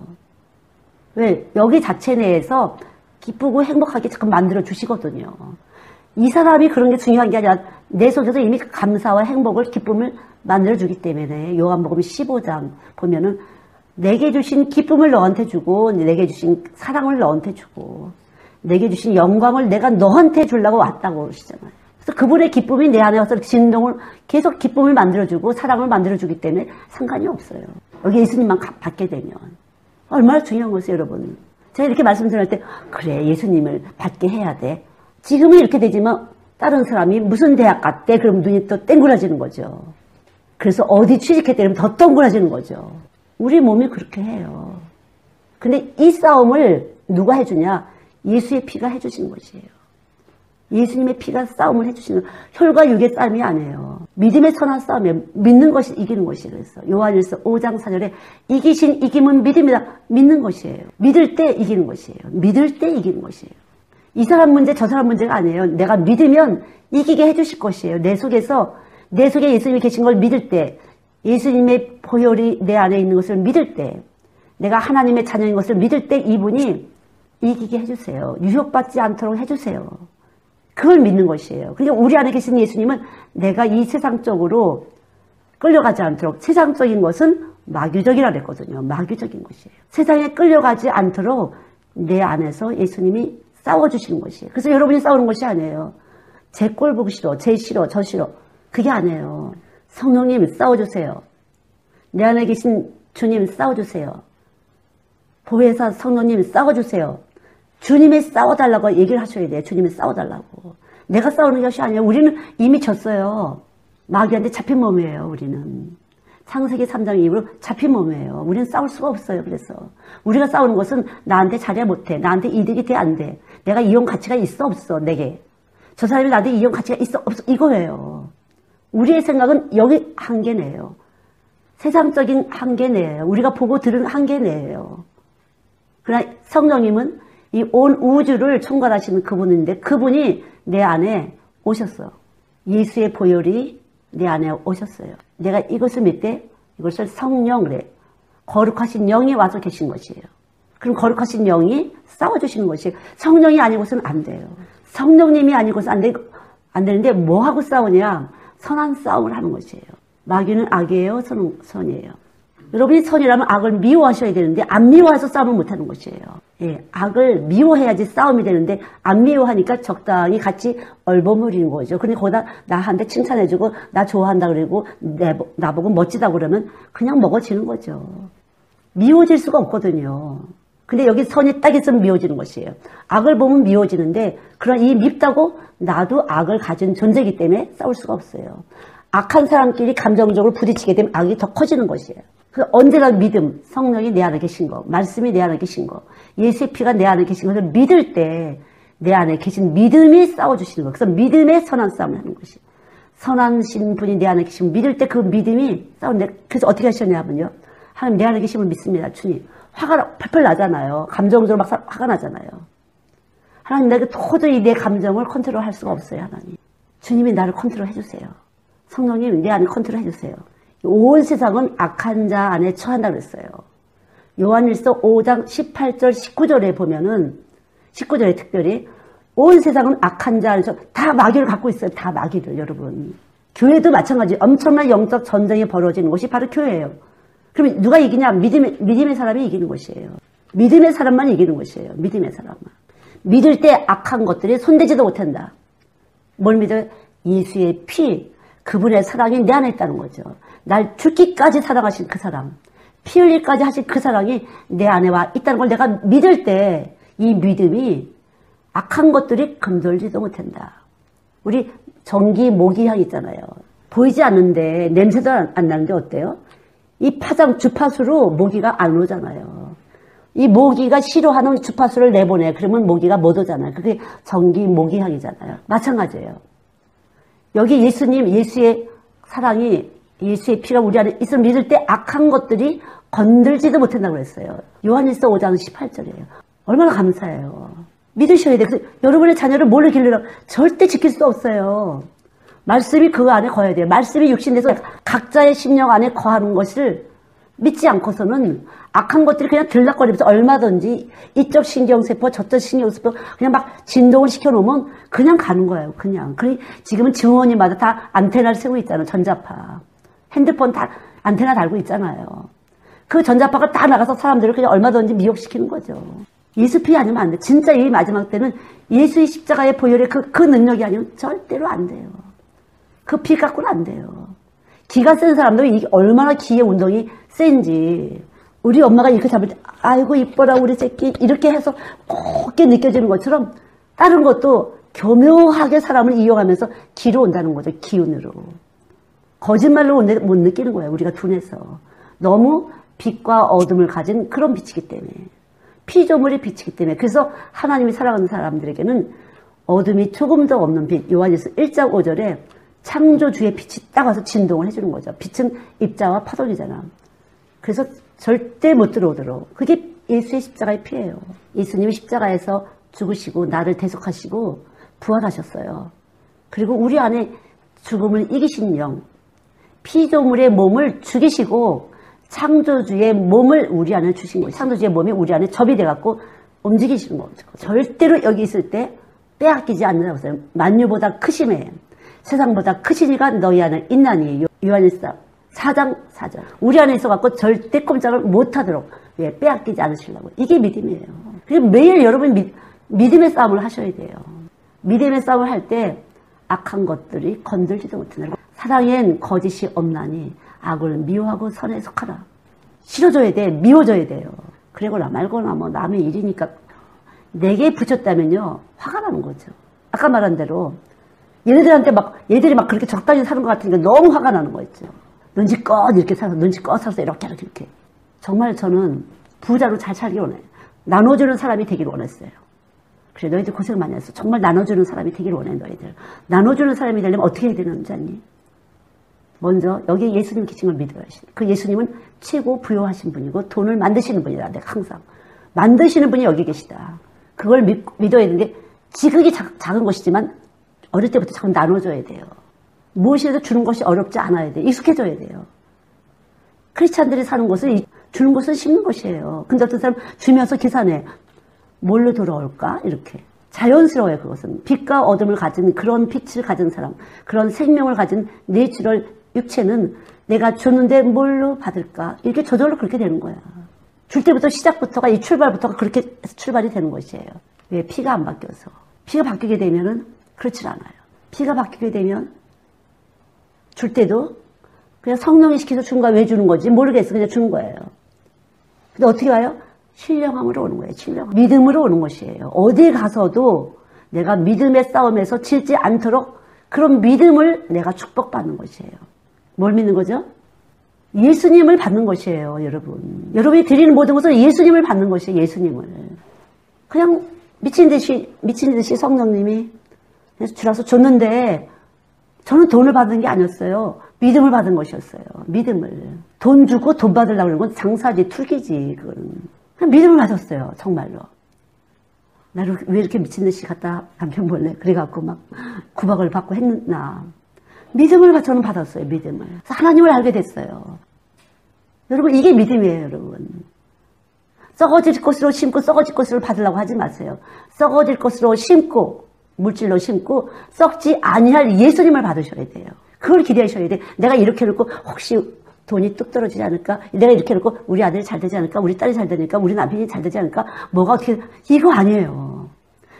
왜? 여기 자체 내에서 기쁘고 행복하게 자꾸 만들어 주시거든요. 이 사람이 그런 게 중요한 게 아니라 내 속에서 이미 감사와 행복을, 기쁨을 만들어 주기 때문에 요한복음 15장 보면은 내게 주신 기쁨을 너한테 주고, 내게 주신 사랑을 너한테 주고, 내게 주신 영광을 내가 너한테 주려고 왔다고 그러시잖아요. 그래서 그분의 기쁨이 내 안에 와서 진동을, 계속 기쁨을 만들어주고 사랑을 만들어주기 때문에 상관이 없어요. 여기 예수님만 받게 되면. 얼마나 중요한 것이에요, 여러분. 제가 이렇게 말씀드릴 때, 그래, 예수님을 받게 해야 돼. 지금은 이렇게 되지만 다른 사람이 무슨 대학 갔대? 그럼 눈이 또 땡그라지는 거죠. 그래서 어디 취직했대? 그러면 더 땡그라지는 거죠. 우리 몸이 그렇게 해요. 근데 이 싸움을 누가 해주냐? 예수의 피가 해주시는 것이에요. 예수님의 피가 싸움을 해주시는, 혈과 육의 싸움이 아니에요. 믿음의 선한 싸움이에요. 믿는 것이 이기는 것이에요. 그래서 요한일서 5장 4절에 이기신 이김은 믿음이다. 믿는 것이에요. 믿을 때 이기는 것이에요. 믿을 때 이기는 것이에요. 이 사람 문제 저 사람 문제가 아니에요. 내가 믿으면 이기게 해주실 것이에요. 내 속에 예수님이 계신 걸 믿을 때, 예수님의 보혈이 내 안에 있는 것을 믿을 때, 내가 하나님의 자녀인 것을 믿을 때 이분이 이기게 해주세요. 유혹받지 않도록 해주세요. 그걸 믿는 것이에요. 그러니까 우리 안에 계신 예수님은 내가 이 세상적으로 끌려가지 않도록, 세상적인 것은 마귀적이라 그랬거든요. 마귀적인 것이에요. 세상에 끌려가지 않도록 내 안에서 예수님이 싸워주시는 것이에요. 그래서 여러분이 싸우는 것이 아니에요. 제 꼴 보기 싫어, 쟤 싫어, 저 싫어. 그게 아니에요. 성령님 싸워주세요. 내 안에 계신 주님 싸워주세요. 보혜사 성령님 싸워주세요. 주님이 싸워달라고 얘기를 하셔야 돼요. 주님이 싸워달라고. 내가 싸우는 것이 아니에요. 우리는 이미 졌어요. 마귀한테 잡힌 몸이에요. 우리는. 창세기 3장 이후로 잡힌 몸이에요. 우리는 싸울 수가 없어요. 그래서 우리가 싸우는 것은 나한테 잘해 못해, 나한테 이득이 돼 안 돼, 내가 이용 가치가 있어 없어, 내게 저 사람이 나한테 이용 가치가 있어 없어, 이거예요. 우리의 생각은 여기 한계 내예요. 세상적인 한계 내예요. 우리가 보고 들은 한계 내예요. 그러나 성령님은 이 온 우주를 총괄하시는 그분인데 그분이 내 안에 오셨어. 예수의 보혈이 내 안에 오셨어요. 내가 이것을 믿되 이것을 성령 그래. 거룩하신 영이 와서 계신 것이에요. 그럼 거룩하신 영이 싸워주시는 것이에요. 성령이 아니고서는 안 돼요. 성령님이 아니고서 안 되는데 뭐하고 싸우냐? 선한 싸움을 하는 것이에요. 마귀는 악이에요? 선이에요? 여러분이 선이라면 악을 미워하셔야 되는데 안 미워해서 싸움을 못하는 것이에요. 예, 악을 미워해야지 싸움이 되는데 안 미워하니까 적당히 같이 얼버무리는 거죠. 그러니까 거기다 나한테 칭찬해주고 나 좋아한다 그러고 나보고 멋지다 그러면 그냥 먹어지는 거죠. 미워질 수가 없거든요. 근데 여기 선이 딱 있으면 미워지는 것이에요. 악을 보면 미워지는데 그런 이 밉다고 나도 악을 가진 존재이기 때문에 싸울 수가 없어요. 악한 사람끼리 감정적으로 부딪히게 되면 악이 더 커지는 것이에요. 언제나 믿음, 성령이 내 안에 계신 거, 말씀이 내 안에 계신 거, 예수의 피가 내 안에 계신 것을 믿을 때 내 안에 계신 믿음이 싸워주시는 거. 그래서 믿음의 선한 싸움을 하는 것이에요. 선하신 분이 내 안에 계시면 믿을 때 그 믿음이 싸우는데 그래서 어떻게 하셨냐면요. 하나님 내 안에 계심을 믿습니다. 주님. 화가 펄펄 나잖아요. 감정적으로 막 화가 나잖아요. 하나님 내가 도저히 내 감정을 컨트롤할 수가 없어요. 하나님. 주님이 나를 컨트롤 해주세요. 성령님 내 안에 컨트롤 해주세요. 온 세상은 악한 자 안에 처한다고 그랬어요. 요한일서 5장 18절 19절에 보면은 19절에 특별히 온 세상은 악한 자 안에서 다 마귀를 갖고 있어요. 다 마귀를 여러분. 교회도 마찬가지 엄청난 영적 전쟁이 벌어지는 곳이 바로 교회예요. 그럼 누가 이기냐? 믿음의 사람이 이기는 것이에요. 믿음의 사람만 이기는 것이에요. 믿음의 사람만. 믿을 때 악한 것들이 손대지도 못한다. 뭘 믿어요? 예수의 피, 그분의 사랑이 내 안에 있다는 거죠. 날 죽기까지 사랑하신 그 사랑, 피 흘리기까지 하신 그 사랑이 내 안에 와 있다는 걸 내가 믿을 때 이 믿음이 악한 것들이 건들지도 못한다. 우리 전기 모기향 있잖아요. 보이지 않는데 냄새도 안 나는데 어때요? 이 파장 주파수로 모기가 안 오잖아요. 이 모기가 싫어하는 주파수를 내보내. 그러면 모기가 못 오잖아요. 그게 전기 모기향이잖아요. 마찬가지예요. 여기 예수님, 예수의 사랑이, 예수의 피가 우리 안에 있음을 믿을 때 악한 것들이 건들지도 못한다고 그랬어요. 요한일서 5장 18절이에요. 얼마나 감사해요. 믿으셔야 돼요. 그래서 여러분의 자녀를 뭘로 기르라? 절대 지킬 수 없어요. 말씀이 그 안에 거해야 돼요. 말씀이 육신돼서 각자의 심령 안에 거하는 것을 믿지 않고서는 악한 것들이 그냥 들락거리면서 얼마든지 이쪽 신경세포 저쪽 신경세포 그냥 막 진동을 시켜놓으면 그냥 가는 거예요. 그냥. 지금은 증원이마다 다 안테나를 세우고 있잖아요. 전자파. 핸드폰 다 안테나 달고 있잖아요. 그 전자파가 다 나가서 사람들을 그냥 얼마든지 미혹시키는 거죠. 예수 피 아니면 안 돼. 진짜 이 마지막 때는 예수의 십자가의 보혈의 그 능력이 아니면 절대로 안 돼요. 그 피 갖고는 안 돼요. 기가 센 사람들은 이게 얼마나 기의 운동이 센지. 우리 엄마가 이렇게 잡을 때 아이고 이뻐라 우리 새끼 이렇게 해서 곱게 느껴지는 것처럼 다른 것도 교묘하게 사람을 이용하면서 기로 온다는 거죠. 기운으로. 거짓말로 못 느끼는 거예요. 우리가 둔해서. 너무 빛과 어둠을 가진 그런 빛이기 때문에. 피조물의 빛이기 때문에. 그래서 하나님이 사랑하는 사람들에게는 어둠이 조금 더 없는 빛. 요한일서 1장 5절에 창조주의 빛이 딱 와서 진동을 해주는 거죠. 빛은 입자와 파동이잖아. 그래서 절대 못 들어오도록. 그게 예수의 십자가의 피예요. 예수님이 십자가에서 죽으시고 나를 대속하시고 부활하셨어요. 그리고 우리 안에 죽음을 이기신 영, 피조물의 몸을 죽이시고 창조주의 몸을 우리 안에 주신 거예요. 창조주의 몸이 우리 안에 접이 돼갖고 움직이시는 거죠. 절대로 여기 있을 때 빼앗기지 않는다고 했어요. 만유보다 크심에 세상보다 크시니가 너희 안에 있나니. 요한일서 4장 4절. 우리 안에 있어갖고 절대 꼼짝을 못하도록 빼앗기지 않으시려고. 이게 믿음이에요. 그래서 매일 여러분 믿음의 싸움을 하셔야 돼요. 믿음의 싸움을 할 때 악한 것들이 건들지도 못한다. 사랑엔 거짓이 없나니 악을 미워하고 선에 속하라. 싫어져야 돼. 미워져야 돼요. 그러거나 말거나 뭐 남의 일이니까 내게 붙였다면요 화가 나는 거죠. 아까 말한 대로 얘들이 막 그렇게 적당히 사는 것 같으니까 너무 화가 나는 거 있죠. 눈치껏 이렇게 살아서 눈치껏 살아서 이렇게. 정말 저는 부자로 잘 살기 원해요. 나눠주는 사람이 되기를 원했어요. 그래 너희들 고생 많이 했어. 정말 나눠주는 사람이 되기를 원해. 너희들 나눠주는 사람이 되려면 어떻게 해야 되는지 아니? 먼저 여기 예수님 계신 걸 믿어야 하시네. 그 예수님은 최고 부유하신 분이고 돈을 만드시는 분이다. 내가 항상 만드시는 분이 여기 계시다. 그걸 믿어야 되는데 지극히 작은 것이지만 어릴 때부터 자꾸 나눠줘야 돼요. 무엇이라도 주는 것이 어렵지 않아야 돼요. 익숙해져야 돼요. 크리스찬들이 사는 것은 주는 것은 쉽는 것이에요. 근데 어떤 사람 주면서 계산해. 뭘로 돌아올까? 이렇게. 자연스러워요. 그것은. 빛과 어둠을 가진 그런 빛을 가진 사람, 그런 생명을 가진 내추럴 육체는 내가 줬는데 뭘로 받을까? 이렇게 저절로 그렇게 되는 거야. 줄 때부터 시작부터가 이 출발부터가 그렇게 해서 출발이 되는 것이에요. 왜? 피가 안 바뀌어서. 피가 바뀌게 되면은 그렇지 않아요. 피가 바뀌게 되면 줄 때도 그냥 성령이 시켜서 준 거야. 왜 주는 거지? 모르겠어. 그냥 주는 거예요. 근데 어떻게 와요? 신령함으로 오는 거예요. 신령함. 믿음으로 오는 것이에요. 어디 가서도 내가 믿음의 싸움에서 질지 않도록 그런 믿음을 내가 축복받는 것이에요. 뭘 믿는 거죠? 예수님을 받는 것이에요, 여러분. 여러분이 드리는 모든 것은 예수님을 받는 것이에요, 예수님을. 그냥 미친 듯이 성령님이 주라서 줬는데 저는 돈을 받은 게 아니었어요. 믿음을 받은 것이었어요. 믿음을. 돈 주고 돈 받으려고 그러는 건 장사지, 투기지, 그거는. 그냥 믿음을 받았어요, 정말로. 나를 왜 이렇게 미친 듯이 갖다 남편 몰래 그래갖고 막 구박을 받고 했나. 믿음을 저는 받았어요, 믿음을. 그래서 하나님을 알게 됐어요. 여러분, 이게 믿음이에요, 여러분. 썩어질 것으로 심고 썩어질 것으로 받으려고 하지 마세요. 썩어질 것으로 심고, 물질로 심고, 썩지 아니할 예수님을 받으셔야 돼요. 그걸 기대하셔야 돼요. 내가 이렇게 놓고 혹시 돈이 뚝 떨어지지 않을까? 내가 이렇게 놓고 우리 아들이 잘 되지 않을까? 우리 딸이 잘 되니까? 우리 남편이 잘 되지 않을까? 뭐가 어떻게, 이거 아니에요.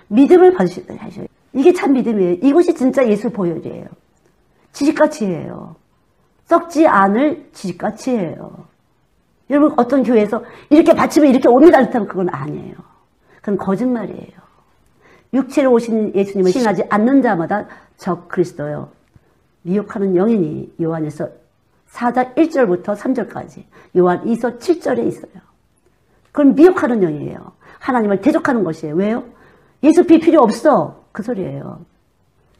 믿음을 받으셔야 돼요. 이게 참 믿음이에요. 이것이 진짜 예수 보혈이에요. 지식과 지혜예요. 썩지 않을 지식과 지혜예요. 여러분, 어떤 교회에서 이렇게 바치면 이렇게 옵니다. 그렇다면 그건 아니에요. 그건 거짓말이에요. 육체로 오신 예수님을 신하지 않는 자마다 적 그리스도요. 미혹하는 영이니 요한에서 4장 1절부터 3절까지 요한 2서 7절에 있어요. 그건 미혹하는 영이에요. 하나님을 대적하는 것이에요. 왜요? 예수 비 필요 없어. 그 소리예요.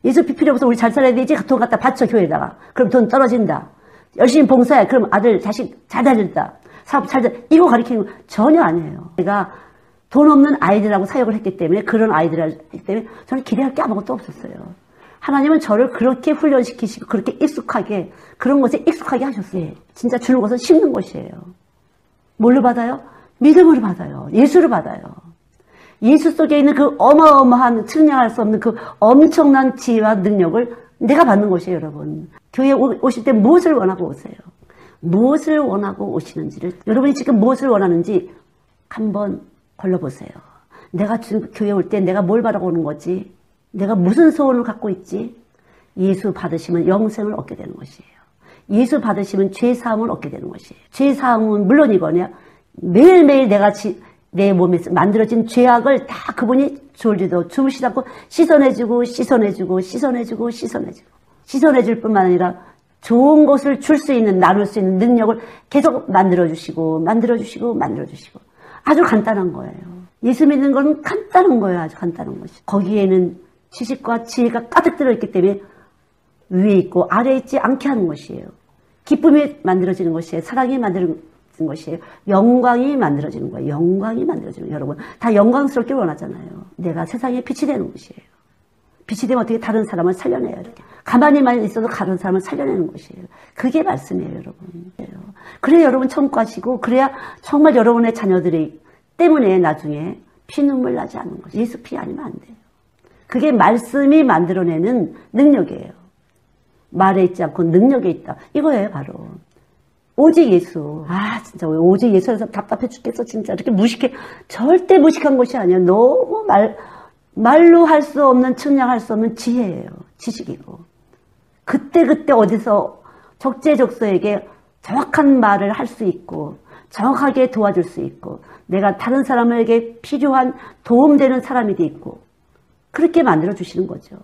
예수 비 필요 없어. 우리 잘 살아야 되지. 돈 갖다 바쳐 교회에다가. 그럼 돈 떨어진다. 열심히 봉사해. 그럼 아들 자식 잘 다닐다. 사업 잘 다. 이거 가르치는 거 전혀 아니에요. 제가 돈 없는 아이들하고 사역을 했기 때문에 그런 아이들을 했기 때문에 저는 기대할 게 아무것도 없었어요. 하나님은 저를 그렇게 훈련시키시고 그렇게 익숙하게 그런 것에 익숙하게 하셨어요. 진짜 주는 것은 심는 것이에요. 뭘로 받아요? 믿음으로 받아요. 예수를 받아요. 예수 속에 있는 그 어마어마한 측량할 수 없는 그 엄청난 지혜와 능력을 내가 받는 것이에요, 여러분. 교회에 오실 때 무엇을 원하고 오세요? 무엇을 원하고 오시는지를, 여러분이 지금 무엇을 원하는지 한번 걸러보세요. 내가 지금 교회에 올 때 내가 뭘 바라고 오는 거지? 내가 무슨 소원을 갖고 있지? 예수 받으시면 영생을 얻게 되는 것이에요. 예수 받으시면 죄사함을 얻게 되는 것이에요. 죄사함은 물론이거냐, 매일매일 내 몸에 만들어진 죄악을 다 그분이 졸지도 주무시지 않고 씻어내주고 씻어내줄 뿐만 아니라 좋은 것을 줄 수 있는, 나눌 수 있는 능력을 계속 만들어주시고 아주 간단한 거예요. 예수 믿는 건 간단한 거예요. 아주 간단한 것이. 거기에는 지식과 지혜가 가득 들어있기 때문에 위에 있고 아래에 있지 않게 하는 것이에요. 기쁨이 만들어지는 것이에요. 사랑이 만들어지는 것이에요. 영광이 만들어지는 거예요. 영광이 만들어지는 거예요. 여러분 다 영광스럽게 원하잖아요. 내가 세상에 빛이 되는 것이에요. 빛이 되면 어떻게 다른 사람을 살려내요. 이렇게. 가만히만 있어도 다른 사람을 살려내는 것이에요. 그게 말씀이에요, 여러분. 그래야 여러분 천국 가시고, 그래야 정말 여러분의 자녀들이 때문에 나중에 피눈물 나지 않는 것이에요. 예수 피 아니면 안 돼요. 그게 말씀이 만들어내는 능력이에요. 말에 있지 않고 능력에 있다. 이거예요, 바로. 오직 예수. 아, 진짜 왜 오직 예수에서 답답해 죽겠어, 진짜. 이렇게 무식해. 절대 무식한 것이 아니에요. 너무 말로 할 수 없는, 측량할 수 없는 지혜예요. 지식이고. 그때 어디서 적재적소에게 정확한 말을 할 수 있고, 정확하게 도와줄 수 있고, 내가 다른 사람에게 필요한 도움되는 사람이 돼 있고, 그렇게 만들어주시는 거죠.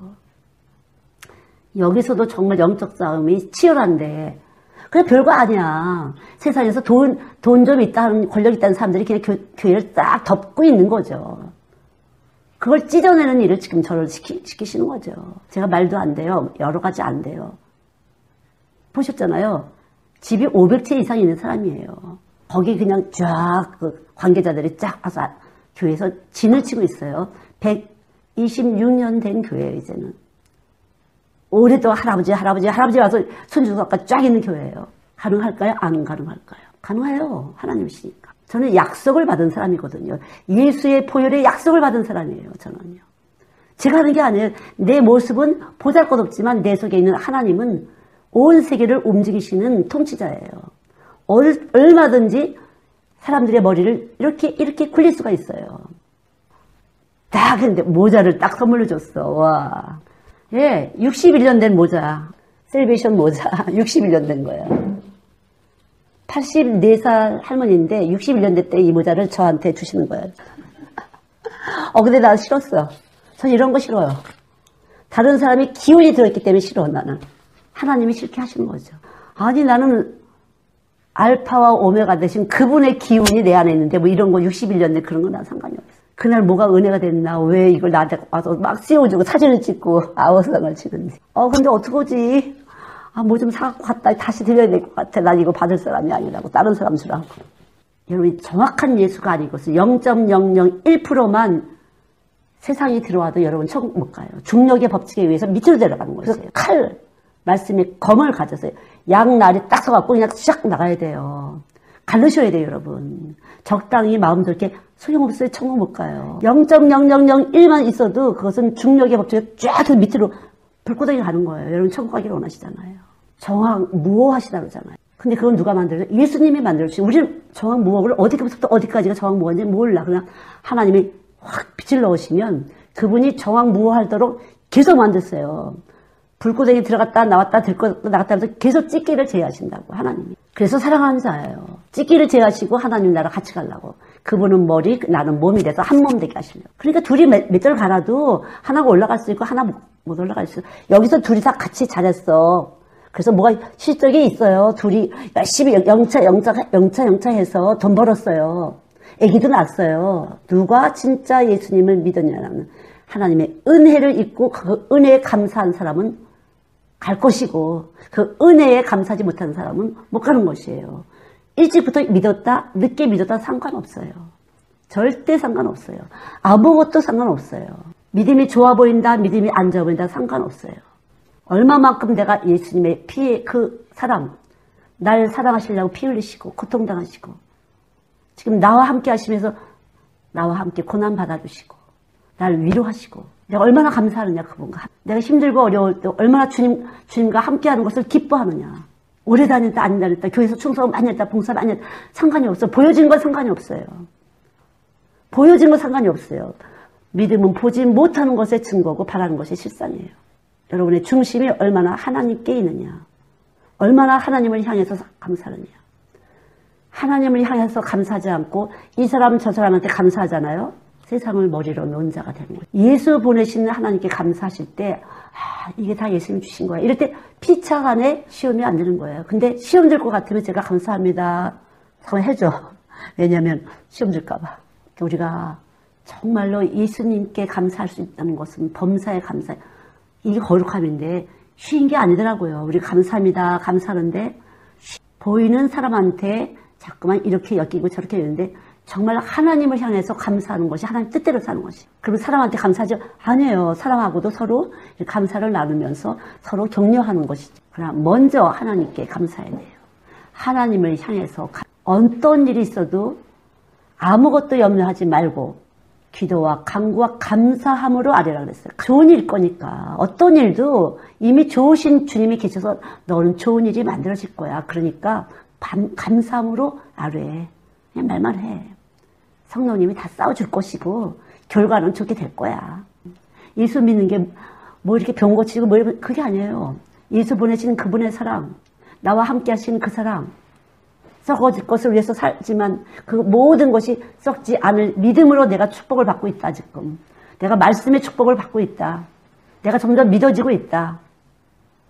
여기서도 정말 영적 싸움이 치열한데, 그냥 별거 아니야. 세상에서 돈 좀 있다는, 권력 있다는 사람들이 그냥 교회를 딱 덮고 있는 거죠. 그걸 찢어내는 일을 지금 저를 시키시는 거죠. 제가 말도 안 돼요. 여러 가지 안 돼요. 보셨잖아요. 집이 500채 이상 있는 사람이에요. 거기 그냥 쫙 그 관계자들이 쫙 와서 교회에서 진을 치고 있어요. 126년 된 교회예요, 이제는. 오랫동안 할아버지 와서 손주가 쫙 있는 교회예요. 가능할까요? 안 가능할까요? 가능해요. 하나님이시니까. 저는 약속을 받은 사람이거든요. 예수의 보혈의 약속을 받은 사람이에요, 저는요. 제가 하는 게 아니에요. 내 모습은 보잘것없지만 내 속에 있는 하나님은 온 세계를 움직이시는 통치자예요. 얼마든지 사람들의 머리를 이렇게 굴릴 수가 있어요. 딱 근데 모자를 딱 선물로 줬어. 와. 예, 61년 된 모자. 셀베이션 모자. 61년 된 거예요. 84살 할머니인데 61년 된 때 이 모자를 저한테 주시는 거예요. 근데 나 싫었어. 전 이런 거 싫어요. 다른 사람이 기운이 들어있기 때문에 싫어, 나는. 하나님이 싫게 하시는 거죠. 아니, 나는 알파와 오메가 대신 그분의 기운이 내 안에 있는데 뭐 이런 거 61년 된 그런 건 난 상관이 없어. 그날 뭐가 은혜가 됐나, 왜 이걸 나한테 와서 막 씌워주고 사진을 찍고 아우성을 치는지. 근데 어떡하지? 뭐 좀 사갖고 갔다 다시 드려야 될 것 같아. 난 이거 받을 사람이 아니라고. 다른 사람 주라고. 여러분, 정확한 예수가 아니고서 0.001%만 세상이 들어와도 여러분 천국 못 가요. 중력의 법칙에 의해서 밑으로 내려가는 것이에요. 칼, 말씀의 검을 가져서 양날이 딱 서갖고 그냥 쫙 나가야 돼요. 갈르셔야 돼요, 여러분. 적당히 마음도 이렇게 소용없어요. 천국 못 가요. 0.0001만 있어도 그것은 중력의 법칙에 쫙 밑으로 불구덩이 가는 거예요. 여러분 천국 가기를 원하시잖아요. 정확무호하시다 그러잖아요. 근데 그건 누가 만들어요? 예수님이 만들어주신. 우리는 정확무호를 어디부터 어디까지가 정확무호인지 몰라. 그냥 하나님이 확 빛을 넣으시면 그분이 정확무호하도록 계속 만드세요. 불구덩이 들어갔다 나왔다 들고 나갔다 하면서 계속 찢기를 제하신다고, 하나님이. 그래서 사랑하는 자예요. 찢기를 제하시고 하나님 나라 같이 가려고. 그분은 머리, 나는 몸이 돼서 한 몸 되게 하시려고. 그러니까 둘이 몇 절 갈아도 하나가 올라갈 수 있고 하나 못 올라갈 수 있어. 여기서 둘이 다 같이 잘했어. 그래서 뭐가 실적이 있어요. 둘이 열심히 영차 해서 돈 벌었어요. 아기도 낳았어요. 누가 진짜 예수님을 믿었냐는 하나님의 은혜를 잊고 그 은혜에 감사한 사람은 갈 것이고, 그 은혜에 감사하지 못하는 사람은 못 가는 것이에요. 일찍부터 믿었다, 늦게 믿었다 상관없어요. 절대 상관없어요. 아무것도 상관없어요. 믿음이 좋아 보인다, 믿음이 안 좋아 보인다 상관없어요. 얼마만큼 내가 예수님의 피에 그 사람, 날 사랑하시려고 피 흘리시고 고통당하시고 지금 나와 함께 하시면서 나와 함께 고난 받아주시고 날 위로하시고 내가 얼마나 감사하느냐, 그분과. 내가 힘들고 어려울 때 얼마나 주님과 함께하는 것을 기뻐하느냐. 오래 다녔다 안 다녔다, 교회에서 충성 많이 했다 봉사 많이 했다 상관이 없어요. 보여진 건 상관이 없어요. 보여진 건 상관이 없어요. 믿음은 보지 못하는 것의 증거고 바라는 것이 실상이에요. 여러분의 중심이 얼마나 하나님께 있느냐, 얼마나 하나님을 향해서 감사하느냐. 하나님을 향해서 감사하지 않고 이 사람 저 사람한테 감사하잖아요. 세상을 머리로 놓은 자가 되는 거예요. 예수 보내시는 하나님께 감사하실 때 이게 다 예수님 주신 거야. 이럴 때 피차간에 시험이 안 되는 거예요. 근데 시험 들 것 같으면 제가 감사합니다 해줘. 왜냐하면 시험 들까 봐. 우리가 정말로 예수님께 감사할 수 있다는 것은 범사에 감사, 이게 거룩함인데 쉬운 게 아니더라고요. 우리 감사합니다 감사하는데 보이는 사람한테 자꾸만 이렇게 엮이고 저렇게 되는데 정말 하나님을 향해서 감사하는 것이 하나님 뜻대로 사는 것이. 그리고 사람한테 감사하죠? 아니에요. 사람하고도 서로 감사를 나누면서 서로 격려하는 것이죠. 그러나 먼저 하나님께 감사해야 돼요. 하나님을 향해서 어떤 일이 있어도 아무것도 염려하지 말고 기도와 간구와 감사함으로 아뢰라 그랬어요. 좋은 일 거니까. 어떤 일도 이미 좋으신 주님이 계셔서 너는 좋은 일이 만들어질 거야. 그러니까 감사함으로 아뢰. 그냥 말만 해. 성령님이 다 싸워줄 것이고 결과는 좋게 될 거야. 예수 믿는 게 뭐 이렇게 병 고치고 뭐 이런, 그게 아니에요. 예수 보내시는 그분의 사랑, 나와 함께 하시는 그 사랑, 썩어질 것을 위해서 살지만 그 모든 것이 썩지 않을 믿음으로 내가 축복을 받고 있다. 지금 내가 말씀의 축복을 받고 있다. 내가 점점 믿어지고 있다.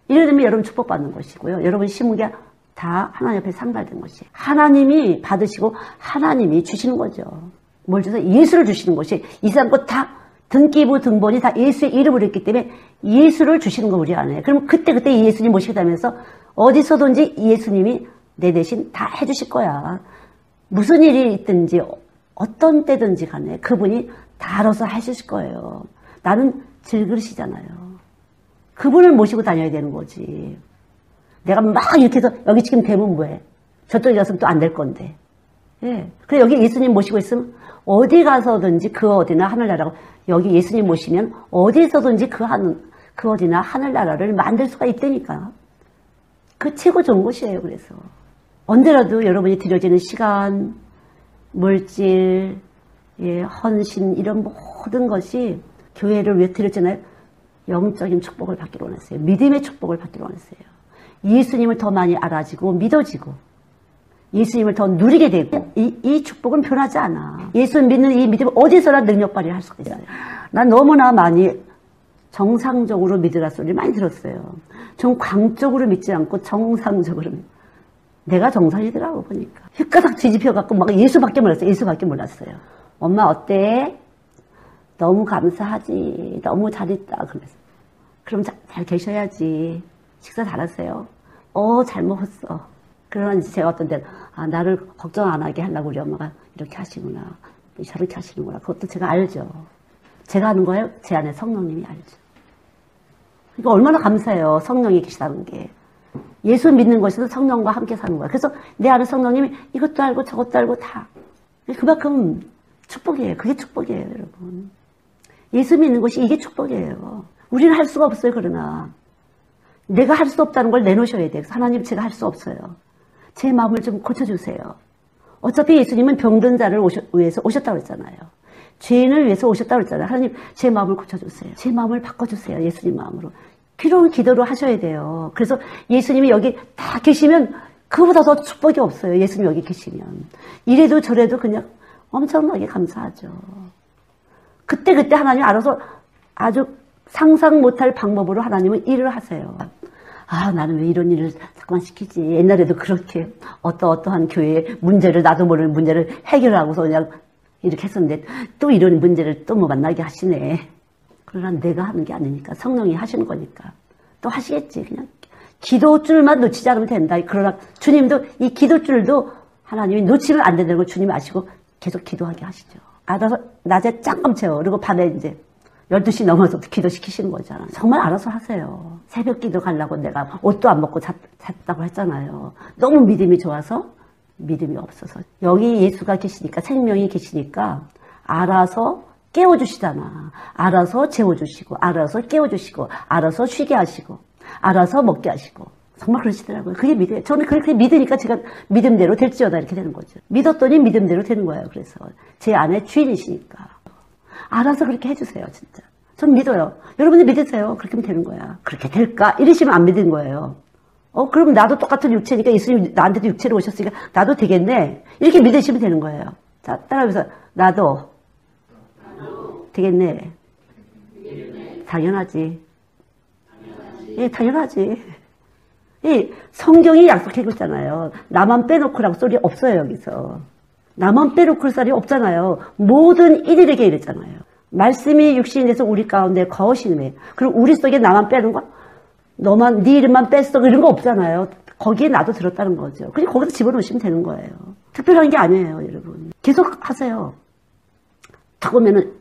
이러면 여러분 축복받는 것이고요. 여러분 심은 게 다 하나님 앞에 상달된 것이에요. 하나님이 받으시고 하나님이 주시는 거죠. 뭘 줘서? 예수를 주시는 것이. 이 세상 것 다 등기부 등본이 다 예수의 이름으로 있기 때문에 예수를 주시는 거 우리 안에. 그럼 그때 예수님 모시게 되면서 어디서든지 예수님이 내 대신 다 해주실 거야. 무슨 일이 있든지 어떤 때든지 간에 그분이 다 알아서 해주실 거예요. 나는 질그릇이잖아요. 그분을 모시고 다녀야 되는 거지. 내가 막 이렇게 해서 여기 지금 되면 뭐해? 저쪽에 가서는 또 안 될 건데. 예. 그래 여기 예수님 모시고 있으면 어디 가서든지 그 어디나 하늘나라고 여기 예수님 모시면 어디서든지 그 어디나 하늘나라를 만들 수가 있다니까. 그 최고 좋은 곳이에요. 그래서 언제라도 여러분이 드려지는 시간, 물질, 예, 헌신 이런 모든 것이 교회를 위해 드렸잖아요. 영적인 축복을 받기로 원했어요. 믿음의 축복을 받기로 원했어요. 예수님을 더 많이 알아지고 믿어지고 예수님을 더 누리게 되고 이 축복은 변하지 않아. 예수 믿는 이 믿음은 어디서나 능력 발휘할 수가 있어요. 난 너무나 많이 정상적으로 믿으라 소리를 많이 들었어요. 좀 광적으로 믿지 않고 정상적으로 내가 정상이더라고 보니까. 휘가닥 뒤집혀갖고 막 예수밖에 몰랐어요. 예수밖에 몰랐어요. 엄마 어때? 너무 감사하지. 너무 잘했다. 그러면서 그럼 잘 계셔야지. 식사 잘하세요. 잘 먹었어. 그러나 이제 제가 어떤 때는 나를 걱정 안 하게 하려고 우리 엄마가 이렇게 하시구나. 저렇게 하시는구나. 그것도 제가 알죠. 제가 하는 거예요. 제 안에 성령님이 알죠. 그러니까 얼마나 감사해요. 성령이 계시다는 게. 예수 믿는 것에서 성령과 함께 사는 거야. 그래서 내 안에 성령님이 이것도 알고 저것도 알고 다. 그만큼 축복이에요. 그게 축복이에요, 여러분. 예수 믿는 것이 이게 축복이에요. 우리는 할 수가 없어요, 그러나. 내가 할 수 없다는 걸 내놓으셔야 돼요. 하나님 제가 할 수 없어요. 제 마음을 좀 고쳐주세요. 어차피 예수님은 병든 자를 위해서 오셨다고 했잖아요. 죄인을 위해서 오셨다고 했잖아요. 하나님 제 마음을 고쳐주세요. 제 마음을 바꿔주세요. 예수님 마음으로. 필요한 기도를 하셔야 돼요. 그래서 예수님이 여기 다 계시면 그보다 더 축복이 없어요. 예수님 여기 계시면. 이래도 저래도 그냥 엄청나게 감사하죠. 그때 하나님 알아서 아주 상상 못할 방법으로 하나님은 일을 하세요. 나는 왜 이런 일을 자꾸만 시키지. 옛날에도 그렇게 어떠한 교회의 문제를 나도 모르는 문제를 해결하고서 그냥 이렇게 했었는데 또 이런 문제를 또 뭐 만나게 하시네. 그러나 내가 하는 게 아니니까 성령이 하시는 거니까 또 하시겠지. 그냥 기도줄만 놓치지 않으면 된다. 그러나 주님도 이 기도줄도 하나님이 놓치면 안 된다는 걸 주님이 아시고 계속 기도하게 하시죠. 알아서 낮에 짱끔 채워. 그리고 밤에 이제 12시 넘어서 기도시키시는 거잖아요. 정말 알아서 하세요. 새벽 기도 가려고 내가 옷도 안 먹고 잤다고 했잖아요. 너무 믿음이 좋아서 믿음이 없어서. 여기 예수가 계시니까 생명이 계시니까 알아서 깨워주시잖아. 알아서 재워주시고 알아서 깨워주시고 알아서 쉬게 하시고 알아서 먹게 하시고 정말 그러시더라고요. 그게 믿어요. 저는 그렇게 믿으니까 제가 믿음대로 될지어다 이렇게 되는 거죠. 믿었더니 믿음대로 되는 거예요. 그래서 제 안에 주인이시니까 알아서 그렇게 해주세요. 진짜 전 믿어요. 여러분들 믿으세요. 그렇게 하면 되는 거야. 그렇게 될까? 이러시면 안 믿은 거예요. 그럼 나도 똑같은 육체니까 예수님 나한테도 육체로 오셨으니까 나도 되겠네. 이렇게 믿으시면 되는 거예요. 자, 따라하면서 나도 되겠네. 당연하지. 예, 당연하지. 이 성경이 약속해 줬잖아요. 나만 빼놓고라고 소리 없어요, 여기서. 나만 빼놓고 소리 없잖아요. 모든 이들에게 이랬잖아요. 말씀이 육신이 돼서 우리 가운데 거하시네. 그리고 우리 속에 나만 빼는 거? 너만, 네 이름만 뺐어. 이런 거 없잖아요. 거기에 나도 들었다는 거죠. 그냥 거기서 집어넣으시면 되는 거예요. 특별한 게 아니에요, 여러분. 계속 하세요. 딱 보면은,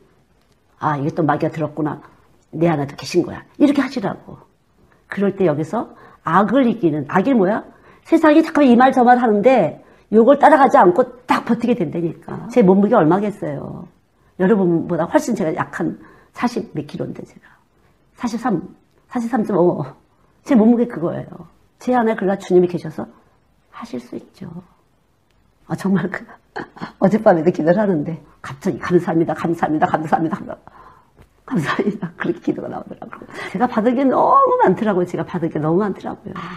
이게 또 마귀가 들었구나. 내 안에도 계신 거야. 이렇게 하시라고. 그럴 때 여기서 악을 이기는, 악이 뭐야? 세상이 잠깐 이 말 저 말 하는데, 요걸 따라가지 않고 딱 버티게 된다니까. 제 몸무게가 얼마겠어요. 여러분보다 훨씬 제가 약한 40 몇 킬로인데 제가. 43.5. 제 몸무게 그거예요. 제 안에 그러나 주님이 계셔서 하실 수 있죠. 정말 어젯밤에도 기도를 하는데 갑자기 감사합니다. 그렇게 기도가 나오더라고요. 제가 받은 게 너무 많더라고요.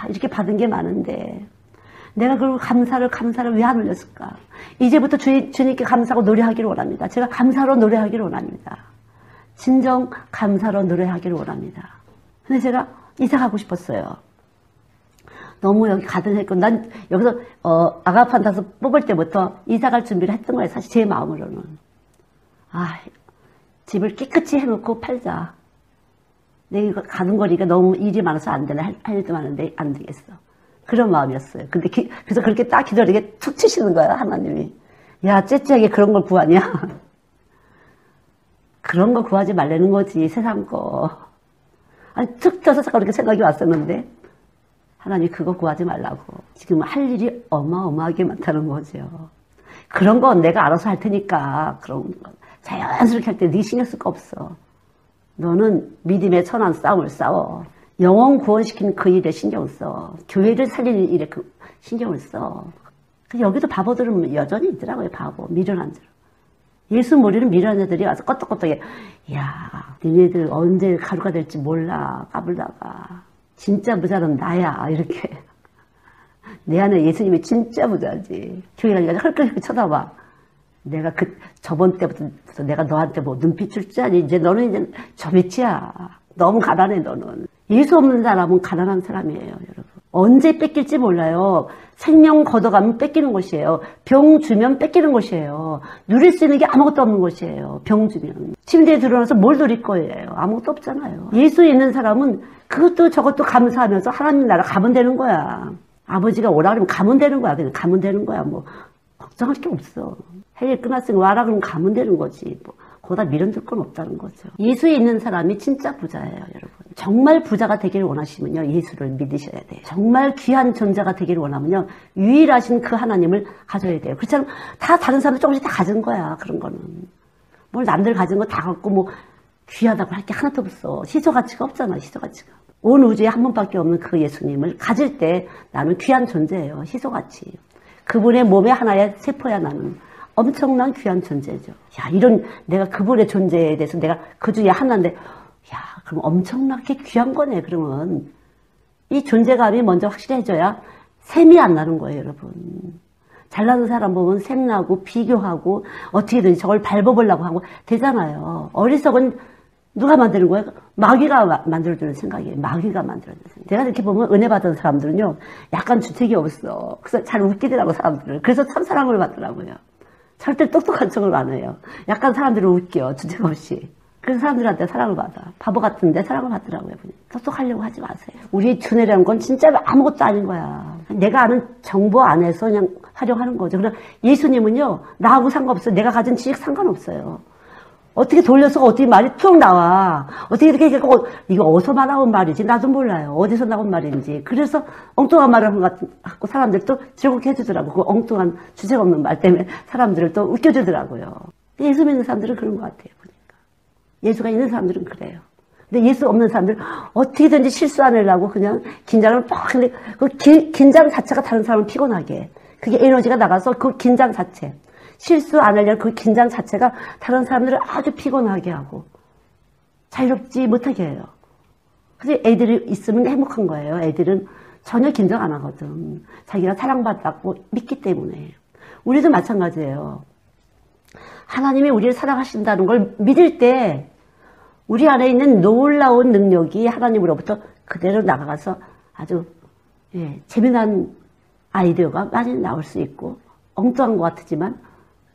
이렇게 받은 게 많은데 내가 그리고 감사를 왜 안 올렸을까? 이제부터 주님께 감사하고 노래하기를 원합니다. 제가 감사로 노래하기를 원합니다. 진정 감사로 노래하기를 원합니다. 근데 제가 이사 가고 싶었어요. 너무 여기 가든했고 난 여기서 아가판타서 뽑을 때부터 이사 갈 준비를 했던 거예요. 사실 제 마음으로는. 집을 깨끗이 해놓고 팔자. 내가 가는 거리가 너무 일이 많아서 안 되나 할 일도 많은데 안 되겠어. 그런 마음이었어요. 근데 그래서 그렇게 딱 기도를 이렇게 툭 치시는 거야, 하나님이. 야, 째째하게 그런 걸 구하냐? 그런 거 구하지 말라는 거지, 세상 거. 아니, 툭 떠서 그렇게 생각이 왔었는데, 하나님이 그거 구하지 말라고. 지금 할 일이 어마어마하게 많다는 거죠. 그런 건 내가 알아서 할 테니까, 그런 거. 자연스럽게 할 때 네 신경 쓸 거 없어. 너는 믿음의 선한 싸움을 싸워. 영혼 구원시키는 그 일에 신경을 써. 교회를 살리는 일에 그 신경을 써. 여기도 바보들은 여전히 있더라고요. 바보, 미련한 자. 예수 모르는 미련한 자들이 와서 껐덕껐덕해. 야, 니네들 언제 가루가 될지 몰라. 까불다가. 진짜 부자는 나야. 이렇게. 내 안에 예수님이 진짜 부자지. 교회 가니까 헐끗헐끗 쳐다봐. 내가 저번 때부터 내가 너한테 뭐 눈빛 줄 줄 아니. 이제 너는 이제 저 밑이야. 너무 가난해, 너는. 예수 없는 사람은 가난한 사람이에요, 여러분. 언제 뺏길지 몰라요. 생명 걷어가면 뺏기는 것이에요. 병 주면 뺏기는 것이에요. 누릴 수 있는 게 아무것도 없는 것이에요. 병 주면. 침대에 들어가서 뭘 누릴 거예요. 아무것도 없잖아요. 예수 있는 사람은 그것도 저것도 감사하면서 하나님 나라 가면 되는 거야. 아버지가 오라 그러면 가면 되는 거야. 그냥 가면 되는 거야. 뭐 걱정할 게 없어. 해일 끝났으니 와라 그러면 가면 되는 거지. 뭐 거기다 미련들 건 없다는 거죠. 예수에 있는 사람이 진짜 부자예요, 여러분. 정말 부자가 되기를 원하시면요, 예수를 믿으셔야 돼요. 정말 귀한 존재가 되기를 원하면요, 유일하신 그 하나님을 가져야 돼요. 그렇지 않으면 다 다른 사람들 조금씩 다 가진 거야, 그런 거는. 뭘 남들 가진 거 다 갖고 뭐 귀하다고 할 게 하나도 없어. 희소 가치가 없잖아, 희소 가치가. 온 우주에 한 분밖에 없는 그 예수님을 가질 때 나는 귀한 존재예요, 희소 가치. 그분의 몸의 하나의 세포야, 나는. 엄청난 귀한 존재죠. 야, 이런, 내가 그분의 존재에 대해서 내가 그 중에 하나인데, 야, 그럼 엄청나게 귀한 거네, 그러면. 이 존재감이 먼저 확실해져야 샘이 안 나는 거예요, 여러분. 잘나는 사람 보면 샘나고, 비교하고, 어떻게든 저걸 밟아보려고 하고, 되잖아요. 어리석은 누가 만드는 거예요? 마귀가 만들어주는 생각이에요. 마귀가 만들어주는 생각. 내가 이렇게 보면 은혜 받은 사람들은요, 약간 주책이 없어. 그래서 잘 웃기더라고, 사람들을. 그래서 참 사랑을 받더라고요. 절대 똑똑한 척을 안 해요. 약간 사람들을 웃겨, 주책 없이. 그래서 사람들한테 사랑을 받아. 바보 같은데 사랑을 받더라고요. 똑똑하려고 하지 마세요. 우리의 두뇌라는 건 진짜 아무것도 아닌 거야. 내가 아는 정보 안에서 그냥 활용하는 거죠. 그러나 예수님은요, 나하고 상관없어요. 내가 가진 지식 상관없어요. 어떻게 돌려서 어떻게 말이 툭 나와. 어떻게 이렇게, 이거 어디서 나온 말이지? 나도 몰라요. 어디서 나온 말인지. 그래서 엉뚱한 말을 한 것 같고 사람들도 즐겁게 해주더라고. 그 엉뚱한 주책 없는 말 때문에 사람들을 또 웃겨주더라고요. 예수 믿는 사람들은 그런 것 같아요. 보니까. 예수가 있는 사람들은 그래요. 근데 예수 없는 사람들은 어떻게든지 실수 안 하려고 그냥 긴장을 빡, 근데 그 긴장 자체가 다른 사람을 피곤하게 해. 그게 에너지가 나가서 그 긴장 자체. 실수 안 하려는 그 긴장 자체가 다른 사람들을 아주 피곤하게 하고 자유롭지 못하게 해요. 그래서 애들이 있으면 행복한 거예요. 애들은 전혀 긴장 안 하거든. 자기가 사랑받았고 믿기 때문에. 우리도 마찬가지예요. 하나님이 우리를 사랑하신다는 걸 믿을 때 우리 안에 있는 놀라운 능력이 하나님으로부터 그대로 나가서 아주 재미난 아이디어가 많이 나올 수 있고 엉뚱한 것 같지만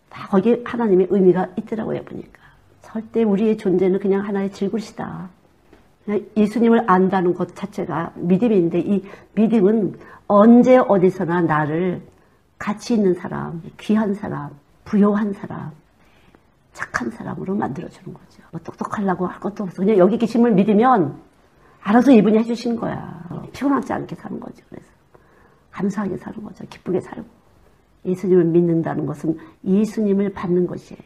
다 거기에 하나님의 의미가 있더라고요, 보니까. 절대 우리의 존재는 그냥 하나의 질굿이다. 그냥 예수님을 안다는 것 자체가 믿음인데 이 믿음은 언제 어디서나 나를 가치 있는 사람, 귀한 사람, 부요한 사람, 착한 사람으로 만들어주는 거죠. 뭐 똑똑하려고 할 것도 없어. 그냥 여기 계심을 믿으면 알아서 이분이 해주신 거야. 피곤하지 않게 사는 거죠. 그래서 감사하게 사는 거죠. 기쁘게 살고. 예수님을 믿는다는 것은 예수님을 받는 것이에요.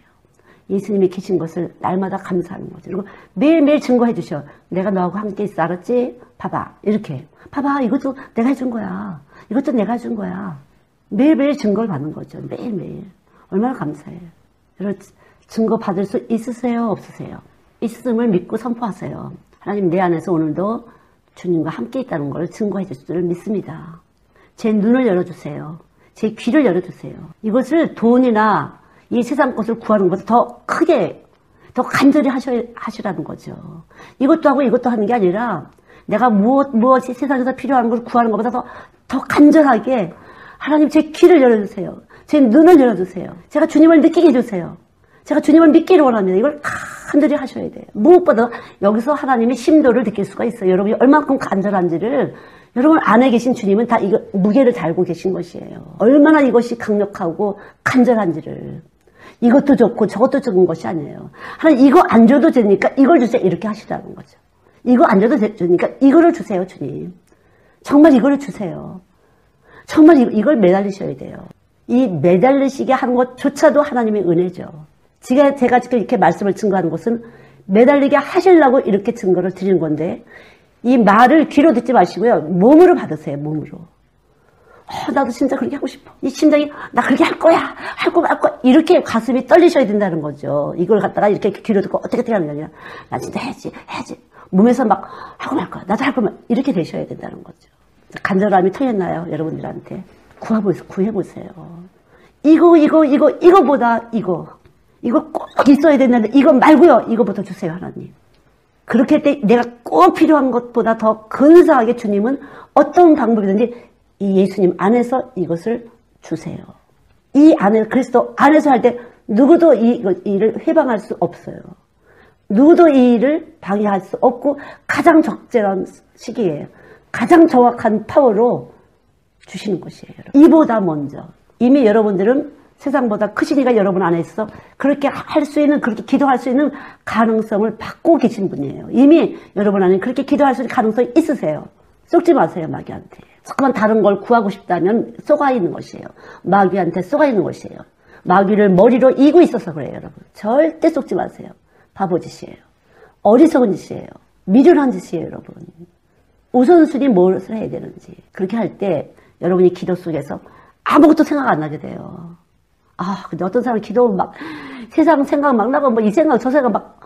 예수님이 계신 것을 날마다 감사하는 거죠. 그리고 매일매일 증거해 주셔. 내가 너하고 함께 있어, 알았지? 봐봐. 이렇게. 봐봐. 이것도 내가 해준 거야. 이것도 내가 해준 거야. 매일매일 증거를 받는 거죠. 매일매일. 얼마나 감사해요. 여러분, 증거 받을 수 있으세요? 없으세요? 있음을 믿고 선포하세요. 하나님 내 안에서 오늘도 주님과 함께 있다는 걸 증거해 줄 줄 믿습니다. 제 눈을 열어주세요. 제 귀를 열어주세요. 이것을 돈이나 이 세상 것을 구하는 것을 더 크게, 더 간절히 하시라는 거죠. 이것도 하고 이것도 하는 게 아니라 내가 무엇이 세상에서 필요한 것을 구하는 것보다 더 간절하게 하나님 제 귀를 열어주세요. 제 눈을 열어주세요. 제가 주님을 느끼게 해주세요. 제가 주님을 믿기를 원합니다. 이걸 간절히 하셔야 돼요. 무엇보다 여기서 하나님의 심도를 느낄 수가 있어요. 여러분이 얼마큼 간절한지를 여러분 안에 계신 주님은 다 이거 무게를 달고 계신 것이에요. 얼마나 이것이 강력하고 간절한지를. 이것도 좋고 저것도 좋은 것이 아니에요. 하나님 이거 안 줘도 되니까 이걸 주세요. 이렇게 하시라는 거죠. 이거 안 줘도 되니까 이거를 주세요, 주님. 정말 이거를 주세요. 정말 이걸 매달리셔야 돼요. 이 매달리시게 하는 것조차도 하나님의 은혜죠. 제가 지금 이렇게 말씀을 증거하는 것은 매달리게 하시려고 이렇게 증거를 드리는 건데 이 말을 귀로 듣지 마시고요. 몸으로 받으세요. 몸으로. 나도 진짜 그렇게 하고 싶어. 이 심장이 나 그렇게 할 거야. 할 거야. 이렇게 가슴이 떨리셔야 된다는 거죠. 이걸 갖다가 이렇게 귀로 듣고 어떻게 하는 게 아니라 나 진짜 해야지. 몸에서 막 하고 말 거야. 나도 할 거면 이렇게 되셔야 된다는 거죠. 간절함이 통했나요? 여러분들한테. 구해보세요. 이거보다 이거 꼭 있어야 되는데 이거 말고요. 이거부터 주세요, 하나님. 그렇게 할 때 내가 꼭 필요한 것보다 더 근사하게 주님은 어떤 방법이든지 이 예수님 안에서 이것을 주세요. 이 안에 그리스도 안에서 할 때 누구도 이 일을 해방할 수 없어요. 누구도 이 일을 방해할 수 없고 가장 적절한 시기에 가장 정확한 파워로 주시는 것이에요. 이보다 먼저 이미 여러분들은 세상보다 크시니까 여러분 안에 있어 그렇게 할 수 있는 그렇게 기도할 수 있는 가능성을 받고 계신 분이에요. 이미 여러분 안에 그렇게 기도할 수 있는 가능성이 있으세요. 속지 마세요, 마귀한테. 자꾸만 다른 걸 구하고 싶다면 쏘가 있는 것이에요. 마귀한테 쏘가 있는 것이에요. 마귀를 머리로 이고 있어서 그래요, 여러분. 절대 속지 마세요. 바보 짓이에요. 어리석은 짓이에요. 미련한 짓이에요, 여러분. 우선순위 무엇을 해야 되는지. 그렇게 할 때 여러분이 기도 속에서 아무것도 생각 안 나게 돼요. 근데 어떤 사람은 기도하면 막 세상 생각 막 나고 뭐 이 생각 저 생각 막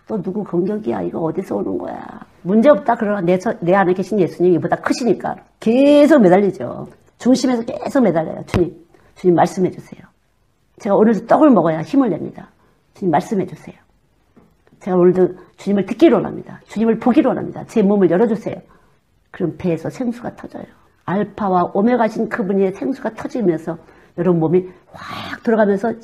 또 누구 공격이야. 이거 어디서 오는 거야. 문제없다. 그러나 내 안에 계신 예수님이 이보다 크시니까 계속 매달리죠. 중심에서 계속 매달려요. 주님 말씀해 주세요. 제가 오늘도 떡을 먹어야 힘을 냅니다. 주님 말씀해 주세요. 제가 오늘도 주님을 듣기를 원합니다. 주님을 보기를 원합니다. 제 몸을 열어주세요. 그럼 배에서 생수가 터져요. 알파와 오메가신 그분의 생수가 터지면서 여러분 몸이 확 들어가면서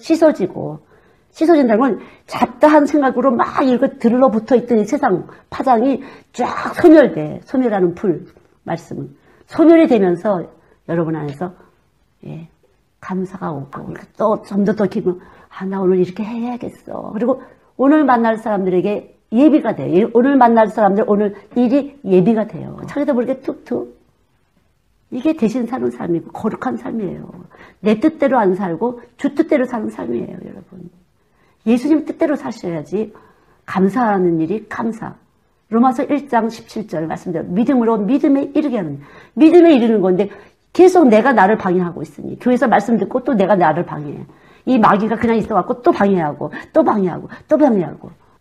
씻어진다는 건 잡다한 생각으로 막 이렇게 들러붙어 있던 이 세상 파장이 쫙 소멸하는 불 말씀은 소멸이 되면서 여러분 안에서 감사가 오고 또 좀 더 기분 나 오늘 이렇게 해야겠어. 그리고 오늘 만날 사람들에게 예비가 돼요. 오늘 만날 사람들 오늘 일이 예비가 돼요. 자기도 모르게 툭툭. 이게 대신 사는 삶이고 거룩한 삶이에요. 내 뜻대로 안 살고 주 뜻대로 사는 삶이에요, 여러분. 예수님 뜻대로 사셔야지 감사하는 일이 감사. 로마서 1장 17절 말씀대로 믿음으로 믿음에 이르게 하는 믿음에 이르는 건데 계속 내가 나를 방해하고 있으니 교회에서 말씀 듣고 또 내가 나를 방해해. 이 마귀가 그냥 있어갖고 또 방해하고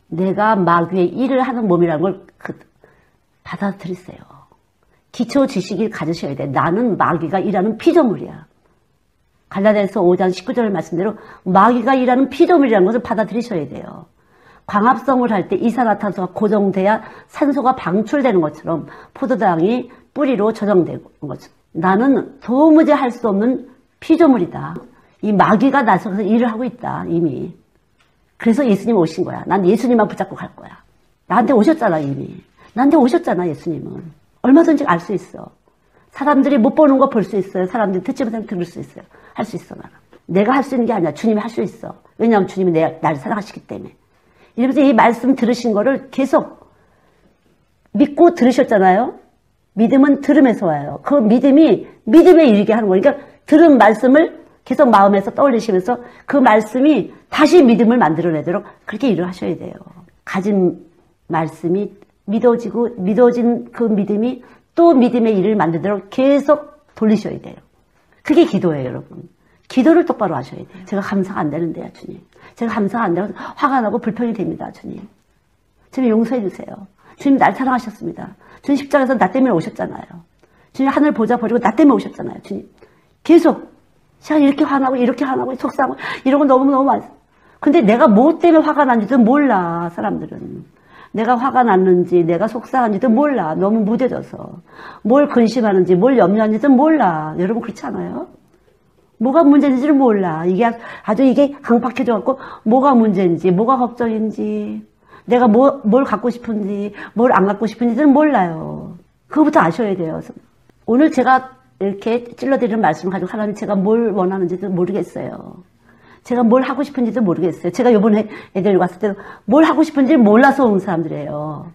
내가 마귀의 일을 하는 몸이라는 걸 받아들이세요. 기초 지식을 가지셔야 돼. 나는 마귀가 일하는 피조물이야. 갈라디아서 5장 19절 말씀대로 마귀가 일하는 피조물이라는 것을 받아들이셔야 돼요. 광합성을 할 때 이산화탄소가 고정돼야 산소가 방출되는 것처럼 포도당이 뿌리로 저장되는 것처럼 나는 도무지 할 수 없는 피조물이다. 이 마귀가 나서서 일을 하고 있다, 이미. 그래서 예수님 오신 거야. 난 예수님만 붙잡고 갈 거야. 나한테 오셨잖아, 이미. 나한테 오셨잖아, 예수님은. 얼마든지 알 수 있어. 사람들이 못 보는 거 볼 수 있어요. 사람들이 듣지 못하면 들을 수 있어요. 할 수 있어, 나는. 내가 할 수 있는 게 아니야. 주님이 할 수 있어. 왜냐하면 주님이 나를 사랑하시기 때문에. 이러면서 이 말씀 들으신 거를 계속 믿고 들으셨잖아요. 믿음은 들음에서 와요. 그 믿음이 믿음에 이르게 하는 거예요. 그러니까 들은 말씀을 계속 마음에서 떠올리시면서 그 말씀이 다시 믿음을 만들어내도록 그렇게 일을 하셔야 돼요. 가진 말씀이 믿어진 그 믿음이 또 믿음의 일을 만들도록 계속 돌리셔야 돼요. 그게 기도예요, 여러분. 기도를 똑바로 하셔야 돼요. 제가 감사가 안 되는데요, 주님. 제가 감사가 안 되고 화가 나고 불평이 됩니다, 주님. 주님 용서해 주세요. 주님 날 사랑하셨습니다. 주님 십자가에서 나 때문에 오셨잖아요. 주님 하늘 보좌 버리고 나 때문에 오셨잖아요, 주님. 계속 제가 이렇게 화나고 이렇게 화나고 속상하고 이런 거 너무너무 많아요. 근데 내가 뭐 때문에 화가 났는지도 몰라, 사람들은. 내가 화가 났는지 내가 속상한지도 몰라. 너무 무뎌져서. 뭘 근심하는지 뭘 염려하는지도 몰라. 여러분 그렇지 않아요? 뭐가 문제인지를 몰라. 이게 아주 이게 강팍해져갖고 뭐가 문제인지, 뭐가 걱정인지, 내가 뭘 갖고 싶은지, 뭘 안 갖고 싶은지를 몰라요. 그거부터 아셔야 돼요. 오늘 제가 이렇게 찔러드리는 말씀을 가지고 하나님 제가 뭘 원하는지도 모르겠어요. 제가 뭘 하고 싶은지도 모르겠어요. 제가 요번에 애들 왔을 때도 뭘 하고 싶은지 몰라서 온 사람들이에요.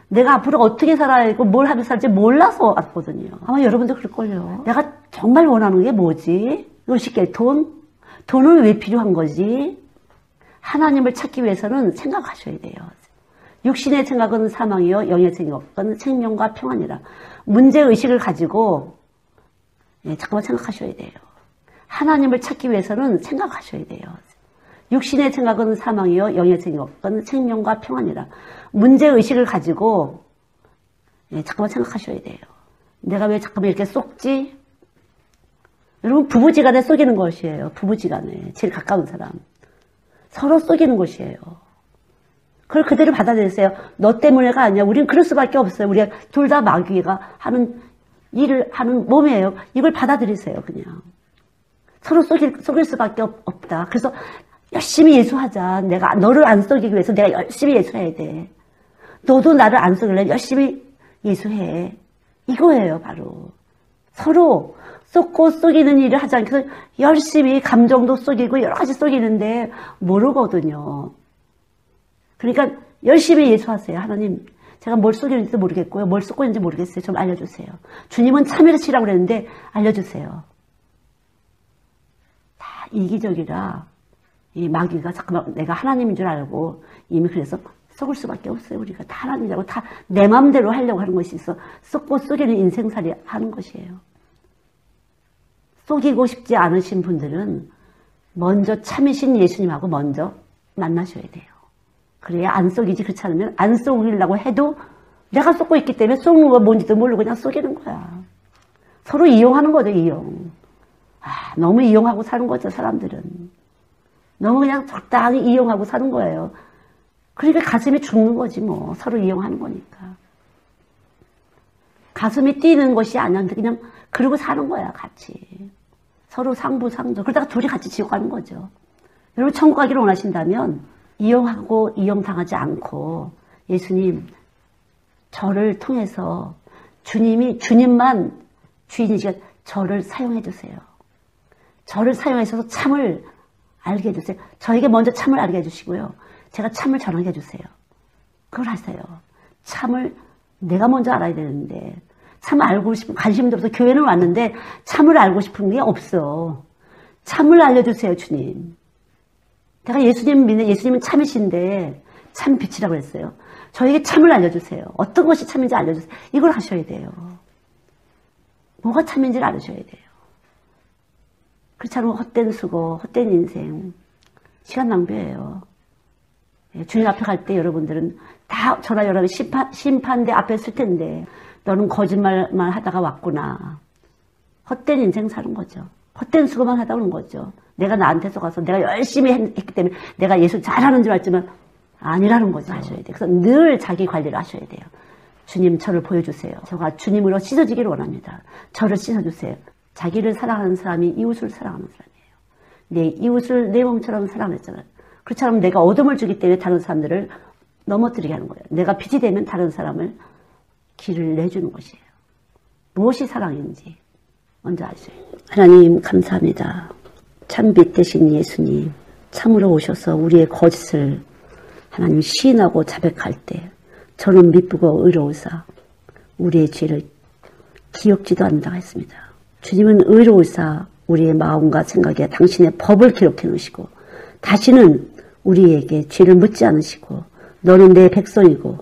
내가 앞으로 어떻게 살아야 되고 뭘 하면서 살지 몰라서 왔거든요. 아마 여러분도 그럴걸요. 내가 정말 원하는 게 뭐지? 이거 쉽게 돈은 왜 필요한 거지? 하나님을 찾기 위해서는 생각하셔야 돼요. 육신의 생각은 사망이요 영의 생각은 생명과 평안이라. 문제의식을 가지고 잠깐만 생각하셔야 돼요. 하나님을 찾기 위해서는 생각하셔야 돼요. 육신의 생각은 사망이요 영의 생각은 생명과 평안이라. 문제의식을 가지고 잠깐만 생각하셔야 돼요. 내가 왜 잠깐만 이렇게 속지? 여러분 부부지간에 속이는 것이에요. 부부지간에 제일 가까운 사람 서로 속이는 것이에요. 그걸 그대로 받아들이세요. 너 때문에가 아니야. 우리는 그럴 수밖에 없어요. 우리가 둘 다 마귀가 하는 일을 하는 몸이에요. 이걸 받아들이세요. 그냥 서로 속일 수밖에 없다. 그래서 열심히 예수하자. 내가 너를 안 속이기 위해서 내가 열심히 예수해야 돼. 너도 나를 안 속이려면 열심히 예수해. 이거예요. 바로 서로 쏟고 속이는 일을 하지 않고 열심히 감정도 속이고 여러 가지 속이는데 모르거든요. 그러니까 열심히 예수하세요. 하나님 제가 뭘 속이는지도 모르겠고요. 뭘 쏟고 있는지 모르겠어요. 좀 알려주세요. 주님은 참회를 치라고 그랬는데 알려주세요. 다 이기적이라 이 마귀가 잠깐만 내가 하나님인 줄 알고 이미 그래서 속을 수밖에 없어요. 우리가 다 하나님이라고 다 내 마음대로 하려고 하는 것이 있어 쏟고 속이는 인생살이 하는 것이에요. 속이고 싶지 않으신 분들은 먼저 참이신 예수님하고 먼저 만나셔야 돼요. 그래야 안 속이지. 그렇지 않으면 안 속이려고 해도 내가 속고 있기 때문에 속는 거 뭔지도 모르고 그냥 속이는 거야. 서로 이용하는 거죠. 이용. 너무 이용하고 사는 거죠. 사람들은. 너무 그냥 적당히 이용하고 사는 거예요. 그러니까 가슴이 죽는 거지 뭐. 서로 이용하는 거니까. 가슴이 뛰는 것이 아니었는데 그냥 그러고 사는 거야. 같이. 서로 상부상조. 그러다가 둘이 같이 지옥 가는 거죠. 여러분 천국 가기를 원하신다면 이용하고 이용당하지 않고 예수님 저를 통해서 주님만 주인이시가 저를 사용해 주세요. 저를 사용해서 참을 알게 해주세요. 저에게 먼저 참을 알게 해주시고요. 제가 참을 전하게 해주세요. 그걸 하세요. 참을 내가 먼저 알아야 되는데 참 알고 싶은 관심도 없어. 교회는 왔는데 참을 알고 싶은 게 없어. 참을 알려주세요. 주님. 내가 예수님 믿는 예수님은 참이신데 참 빛이라고 했어요. 저에게 참을 알려주세요. 어떤 것이 참인지 알려주세요. 이걸 하셔야 돼요. 뭐가 참인지를 알으셔야 돼요. 그렇지 않으면 헛된 수고, 헛된 인생, 시간 낭비예요. 주님 앞에 갈 때 여러분들은 다 저나 여러분 심판대 앞에 설 텐데 너는 거짓말만 하다가 왔구나. 헛된 인생 사는 거죠. 헛된 수고만 하다 오는 거죠. 내가 나한테 속아서 내가 열심히 했기 때문에 내가 예수 잘하는 줄 알지만 아니라는 거죠. 하셔야 돼요. 그래서 늘 자기 관리를 하셔야 돼요. 주님 저를 보여주세요. 제가 주님으로 씻어지기를 원합니다. 저를 씻어주세요. 자기를 사랑하는 사람이 이웃을 사랑하는 사람이에요. 내 이웃을 내 몸처럼 사랑했잖아요. 그렇지 않으면 내가 어둠을 주기 때문에 다른 사람들을 넘어뜨리게 하는 거예요. 내가 빛이 되면 다른 사람을 길을 내주는 것이에요. 무엇이 사랑인지 먼저 아셔야 돼요. 하나님 감사합니다. 참빛 되신 예수님 참으로 오셔서 우리의 거짓을 하나님 시인하고 자백할 때 저는 미쁘고 의로우사 우리의 죄를 기억지도 않는다고 했습니다. 주님은 의로우사 우리의 마음과 생각에 당신의 법을 기록해 놓으시고 다시는 우리에게 죄를 묻지 않으시고 너는 내 백성이고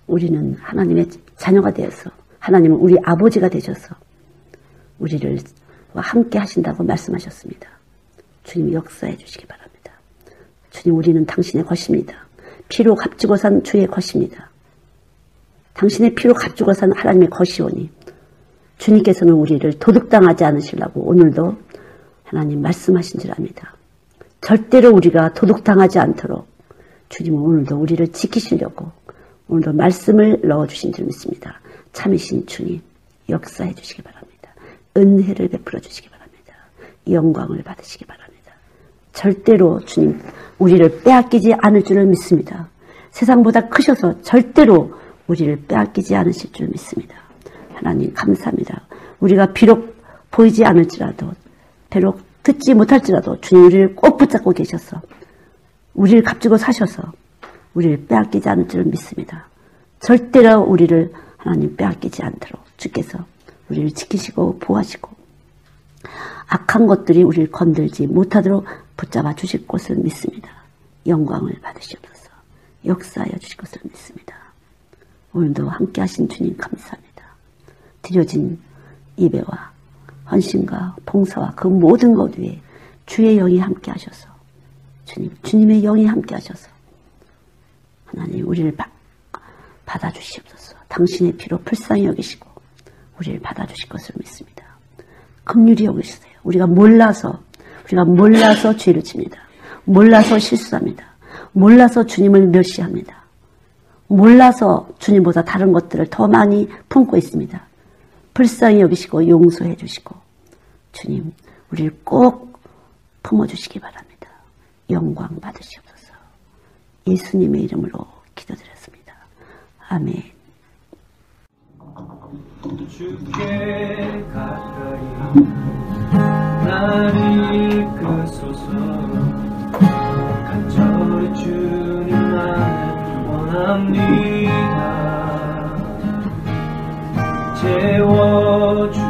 우리는 하나님의 자녀가 되어서 하나님은 우리 아버지가 되셔서 우리를 함께 하신다고 말씀하셨습니다. 주님 역사해 주시기 바랍니다. 주님 우리는 당신의 것입니다. 피로 값주고 산 주의 것입니다. 당신의 피로 값주고 산 하나님의 것이오니 주님께서는 우리를 도둑당하지 않으시려고 오늘도 하나님 말씀하신 줄 압니다. 절대로 우리가 도둑당하지 않도록 주님은 오늘도 우리를 지키시려고 오늘도 말씀을 넣어주신 줄 믿습니다. 참이신 주님 역사해 주시기 바랍니다. 은혜를 베풀어 주시기 바랍니다. 영광을 받으시기 바랍니다. 절대로 주님 우리를 빼앗기지 않을 줄을 믿습니다. 세상보다 크셔서 절대로 우리를 빼앗기지 않으실 줄 믿습니다. 하나님 감사합니다. 우리가 비록 보이지 않을지라도 비록 듣지 못할지라도 주님 우리를 꼭 붙잡고 계셔서 우리를 값주고 사셔서 우리를 빼앗기지 않을 줄을 믿습니다. 절대로 우리를 하나님 빼앗기지 않도록 주께서 우리를 지키시고 보호하시고 악한 것들이 우리를 건들지 못하도록 붙잡아 주실 것을 믿습니다. 영광을 받으시옵소서. 역사하여 주실 것을 믿습니다. 오늘도 함께 하신 주님 감사합니다. 드려진 예배와 헌신과 봉사와 그 모든 것 위에 주의 영이 함께 하셔서 주님의 영이 함께 하셔서 하나님 우리를 받아주시옵소서. 당신의 피로 불쌍히 여기시고 우리를 받아주실 것을 믿습니다. 긍휼히 여기시세요. 우리가 몰라서 죄를 집니다. 몰라서 실수합니다. 몰라서 주님을 멸시합니다. 몰라서 주님보다 다른 것들을 더 많이 품고 있습니다. 불쌍히 여기시고 용서해 주시고 주님 우리를 꼭 품어주시기 바랍니다. 영광 받으시옵소서. 예수님의 이름으로 기도드렸습니다. 아멘. 주께 가까이 나를 이끄소서. 간절히 주님만을 원합니다. 채워주